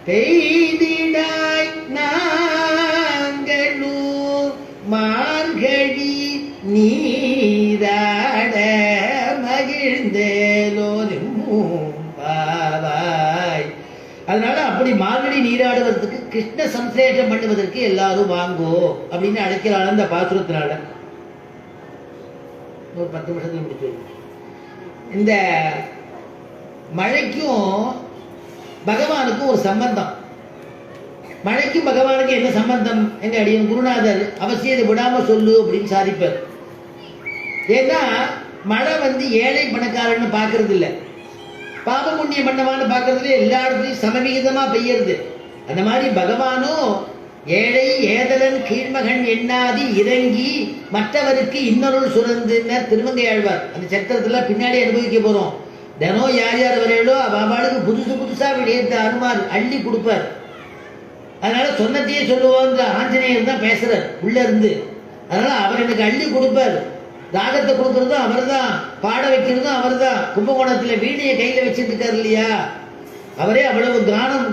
Speaker 1: பெய்திடாய் நாங்களும் மார்கழி நீராட மகிழ்ந்தேலோதும் பாவாய். அதனால அப்படி மார்கழி நீராடுவதற்கு, கிருஷ்ண சம்சேஷம் பண்ணுவதற்கு எல்லாரும் வாங்கோ அப்படின்னு அழைக்கிறாள் அந்த பாசுரத்தினால. ஒரு 10 நிமிஷத்துல முடிச்சு. இந்த மழைக்கும் பகவானுக்கும் ஒரு சம்பந்தம். மழைக்கும் பகவானுக்கு என்ன சம்பந்தம்? எங்க அடியும் குருநாதர் அவசியம் இதை விடாம சொல்லு அப்படின்னு சாதிப்பார். ஏன்னா மழை ஏழை பணக்காரன்னு பாக்குறது இல்லை, பாப புண்ணியம் பண்ணவான்னு பாக்குறது இல்லை, எல்லா இடத்துலையும் சமவிகிதமா பெய்யறது. அந்த மாதிரி பகவானும் ஏழை ஏதலன் கீழ்மகன் எண்ணாதி இறங்கி மற்றவருக்கு இன்னொருள் சுரந்துன்னர் திருமங்கை ஆழ்வார். அந்த சக்கரத்துல பின்னாடி அனுபவிக்க போறோம். தினம் யார் யார் வரையிலோ அவளுக்கு புதுசு புதுசா விடயத்தை அனுமார் அள்ளி கொடுப்பார். அதனால சொன்னத்தையே சொல்லுவோம் ஆஞ்சநேயர் தான் பேசுறார் உள்ள இருந்து. அதனால அவர் எனக்கு அள்ளி கொடுப்பார். ராகத்தை கொடுக்கறதும் அவர் தான், பாட வைக்கிறதும் அவர் தான். கும்பகோணத்துல வீணையை கையில வச்சுட்டு இருக்காரு இல்லையா, அவரே அவ்வளவு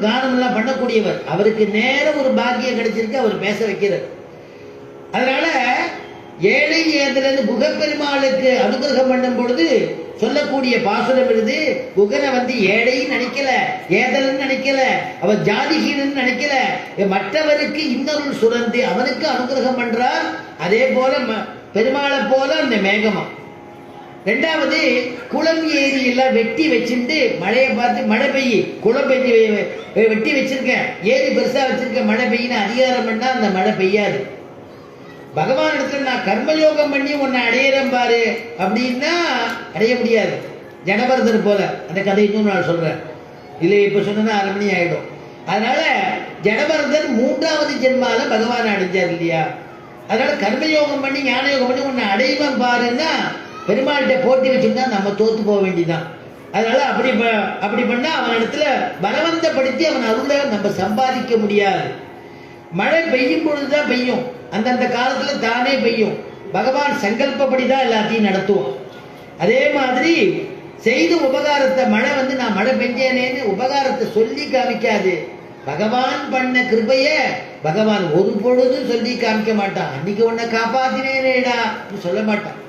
Speaker 1: கானம் எல்லாம் பண்ணக்கூடியவர். அவருக்கு நேரம் ஒரு பாக்கியம் கிடைச்சிருக்கு, அவர் பேச வைக்கிறார். அதனால ஏழை ஏதலன் குகப்பெருமாளுக்கு அனுகிரகம் பண்ணும் பொழுது சொல்லக்கூடிய பாசுரம் விருது. குகனை ஏழைன்னு நினைக்கல, ஏதலன்னு நினைக்கல, அவர் ஜாதிகீனன்னு நினைக்கல, மற்றவருக்கு இன்னொரு சுரந்து அவனுக்கு அனுகிரகம் பண்றார். அதே போல பெருமாளை போல அந்த மேகமா. ரெண்டாவது குளம் ஏரி எல்லாம் வெட்டி வச்சுட்டு மழையை பார்த்து மழை பெய்யு, குளம் பெய்ய வெட்டி வச்சிருக்கேன், ஏரி பெருசா வச்சிருக்கேன், மழை பெய்யின்னு அதிகாரம் பண்ணா அந்த மழை பெய்யாது. பகவான் இடத்துல நான் கர்மயோகம் பண்ணி உன்னை அடையிறேன் பாரு அப்படின்னா அடைய முடியாது. ஜனபரதர் போல அந்த கதை இன்னும் நான் சொல்றேன், இல்லை இப்ப சொன்னா 1/2 மணி ஆயிடும். அதனால ஜனபரதர் 3வது ஜென்மால பகவான் அடைஞ்சார் இல்லையா. அதனால கர்மயோகம் பண்ணி ஞான யோகம் பண்ணி உன்னை அடைவன் பாருன்னா பெருமாள்கிட்ட போட்டி வச்சுருந்தா நம்ம தோத்து போக வேண்டியதான். அதனால அப்படி பண்ணா அவன் இடத்துல பலவந்தப்படுத்தி அவன் அருளை நம்ம சம்பாதிக்க முடியாது. மழை பெய்யும் பொழுதுதான் பெய்யும், அந்தந்த காலத்துல தானே பெய்யும். பகவான் சங்கல்பப்படிதான் எல்லாத்தையும் நடத்துவோம். அதே மாதிரி செய்த உபகாரத்தை மழை நான் மழை பெஞ்சேனேன்னு உபகாரத்தை சொல்லி காமிக்காது. பகவான் பண்ண கிருபைய பகவான் ஒரு பொழுதும் சொல்லி காமிக்க மாட்டான். அன்னைக்கு உன்னை காப்பாத்தினேடா சொல்ல மாட்டான்.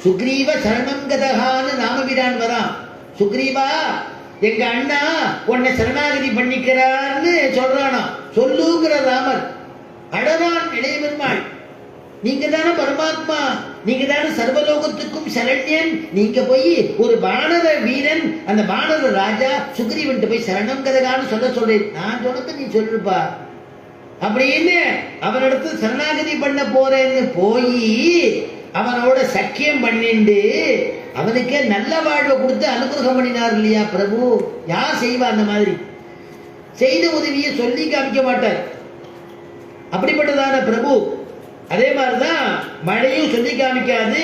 Speaker 1: சுக்ரீவ சரணம் கதகான்னு ராமபிரான் வரான். சுக்ரீவா எங்க அண்ணா உன்னை சரணாகதி பண்ணிக்கிறான்னு சொல்றானா. சொல்லுங்கிற ராமர் அழறான் இளைய பெருமாள். நீங்க தானே பரமாத்மா, நீங்க தானே சர்வலோகத்துக்கும் சரண்யன். நீங்க போய் ஒரு வானர வீரன், அந்த வானர ராஜா சுக்ரீவன் போய் சரணம் கதகான்னு சொல்றேன். நான் சொன்னது நீ சொல்லுப்பா அப்படின்னு அவனிடத்து சரணாகதி பண்ண போறேன்னு போய் அவனோட சக்கியம் பண்ணிண்டு அவனுக்கே நல்ல வாழ்வை கொடுத்து அனுகிரகம் பண்ணினார் இல்லையா பிரபு. யார் செய்வா அந்த மாதிரி? செய்த உதவியை சொல்லி காமிக்க மாட்டார் அப்படிப்பட்டதான பிரபு. அதே மாதிரிதான் மழையும் சொல்லி காமிக்காது,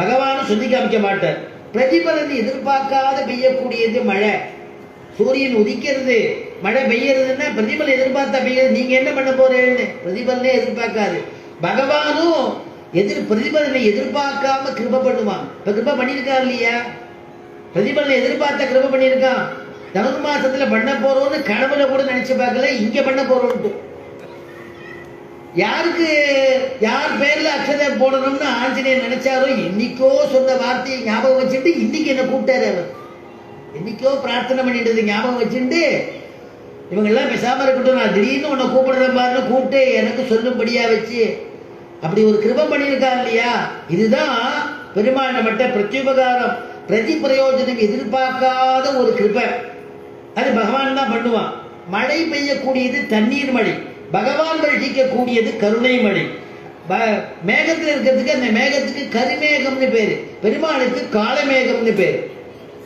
Speaker 1: பகவானும் சொல்லி காமிக்க மாட்டார். பிரதிபலன் எதிர்பார்க்காத பெய்யக்கூடியது மழை. சூரியன் உதிக்கிறது, மழை பெய்யறதுன்னா பிரதிபலன் எதிர்பார்த்தா பெய்யறது. நீங்க என்ன பண்ண போறேன்னு பிரதிபலனே எதிர்பார்க்காது. பகவானும் பிரதிபலனை எதிர்பார்க்காம கிருப பண்ணுவான். இப்ப கிருப பண்ணியிருக்கான் இல்லையா, பிரதிபலனை எதிர்பார்த்த கிருப பண்ணியிருக்கான். தனுர்மாசத்துல பண்ண போறோம்னு கனவுல கூட நினைச்சு பார்க்கல, இங்க பண்ண போறோம்ட்டு. யாருக்கு யார் பேர்ல அக்ஷதை போடணும்னு ஆஞ்சநேயர் நினைச்சாரோ, என்னைக்கோ சொன்ன வார்த்தையை ஞாபகம் வச்சுட்டு இன்னைக்கு என்ன கூப்பிட்டாரு அவர். என்னைக்கோ பிரார்த்தனை பண்ணிட்டு ஞாபகம் வச்சுட்டு இவங்க எல்லாம் பேசாம இருக்கட்டும், நான் திடீர்னு உன்னை கூப்பிடுறேன் பாருன்னு கூப்பிட்டு எனக்கு சொல்லும்படியா வச்சு அப்படி ஒரு கிருபம் பண்ணியிருக்கா இல்லையா. இதுதான் பெருமாள் நம்மகிட்ட பிரத்யுபகாரம், பிரதி பிரயோஜனம் எதிர்பார்க்காத ஒரு கிருபை. அது பகவான் தான் பண்ணுவான். மழை பெய்யக்கூடியது தண்ணீர் மழை, பகவான் வழிக்கக்கூடியது கருணை மழை. மேகத்தில் இருக்கிறதுக்கு அந்த மேகத்துக்கு கரிமேகம்னு பேரு, பெருமாளுக்கு காலமேகம்னு பேரு.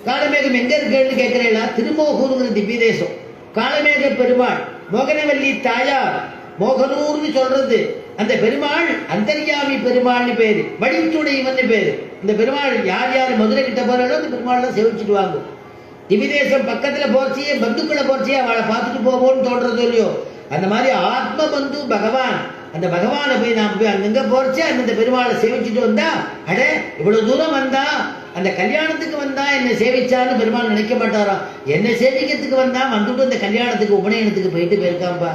Speaker 1: காலமேகம் எங்க இருக்குன்னு கேட்கிறீங்களா? திருமோகூருங்கிற திவ்ய தேசம். காலமேக பெருமாள், மோகனவல்லி தாயார், மோகனூர்னு சொல்றது அந்த பெருமாள் அந்தர்யாமி பெருமாள்னு பேரு, வழித்துணைவன் பேரு. இந்த பெருமாள் யார் யார் மதுரை கிட்ட போறாளோ அந்த பெருமாள் சேவிச்சுட்டு வாங்க. திவிதேசம் பக்கத்துல போச்சியே, பந்துக்களை போச்சியே, அவளை பார்த்துட்டு போவோம்னு தோன்றது இல்லையோ, அந்த மாதிரி ஆத்ம பந்து பகவான். அந்த பகவானை போய் நாம் போய் அங்கங்க போறச்சே அந்த பெருமாளை சேவிச்சுட்டு வந்தா, அட இவ்வளவு தூரம் வந்தா, அந்த கல்யாணத்துக்கு வந்தா என்னை சேவிச்சான்னு பெருமாள் நினைக்க மாட்டாராம். என்னை சேவிக்கிறதுக்கு வந்தா வந்துட்டு அந்த கல்யாணத்துக்கு உபநயனத்துக்கு போயிட்டு போயிருக்காம்பா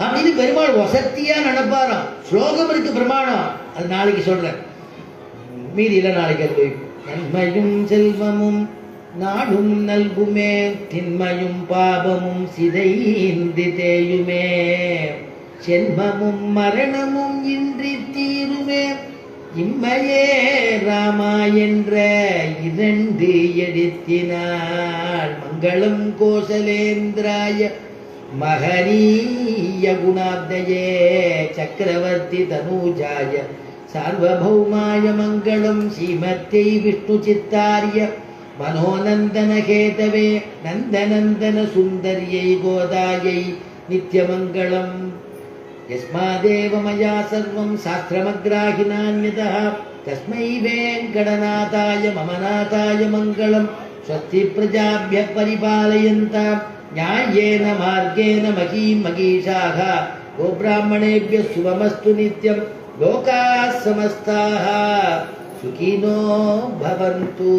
Speaker 1: அப்படின்னு பெருமாள் வசத்தியா நினைப்பாராம். ஸ்லோகம் இருக்கு பிரமாணம், அது நாளைக்கு சொல்றேன், மீதியில நாளைக்கு அது போய். நன்மையும் செல்வமும் நாடும் நல்குமே, தின்மையும் பாபமும் சிதைந்து தேயுமே, சென்மமும் மரணமும் இன்றி தீருமே, இம்மையே ராமா என்ற 2 எழுத்தினாள். மங்களம் கோசலேந்திராய மகனீய குணாப்தயே சக்கரவர்த்தி தனூஜாய சார்வபௌமாய மங்களம் ஸ்ரீமத்யை விஷ்ணு சித்தாரிய மனோநந்தன கேதவே நந்தநந்தன சுந்தரியை கோதாயை நித்யமங்களம். யஸ்மாதேவ மயா சர்வம் சாஸ்திரமக்ராஹினான்யதः தஸ்மை வேங்கடநாதாய மமநாதாய மங்களம். ஸ்வஸ்தி பிரஜாப்ய பரிபாலயந்தாம் ஞாயேன மார்கேன மகீம் மகீஷாः கோப்ராஹ்மணேभ्यः சுபமஸ்து நித்யம். லோகாः சமஸ்தாः சுகினோ பவந்து.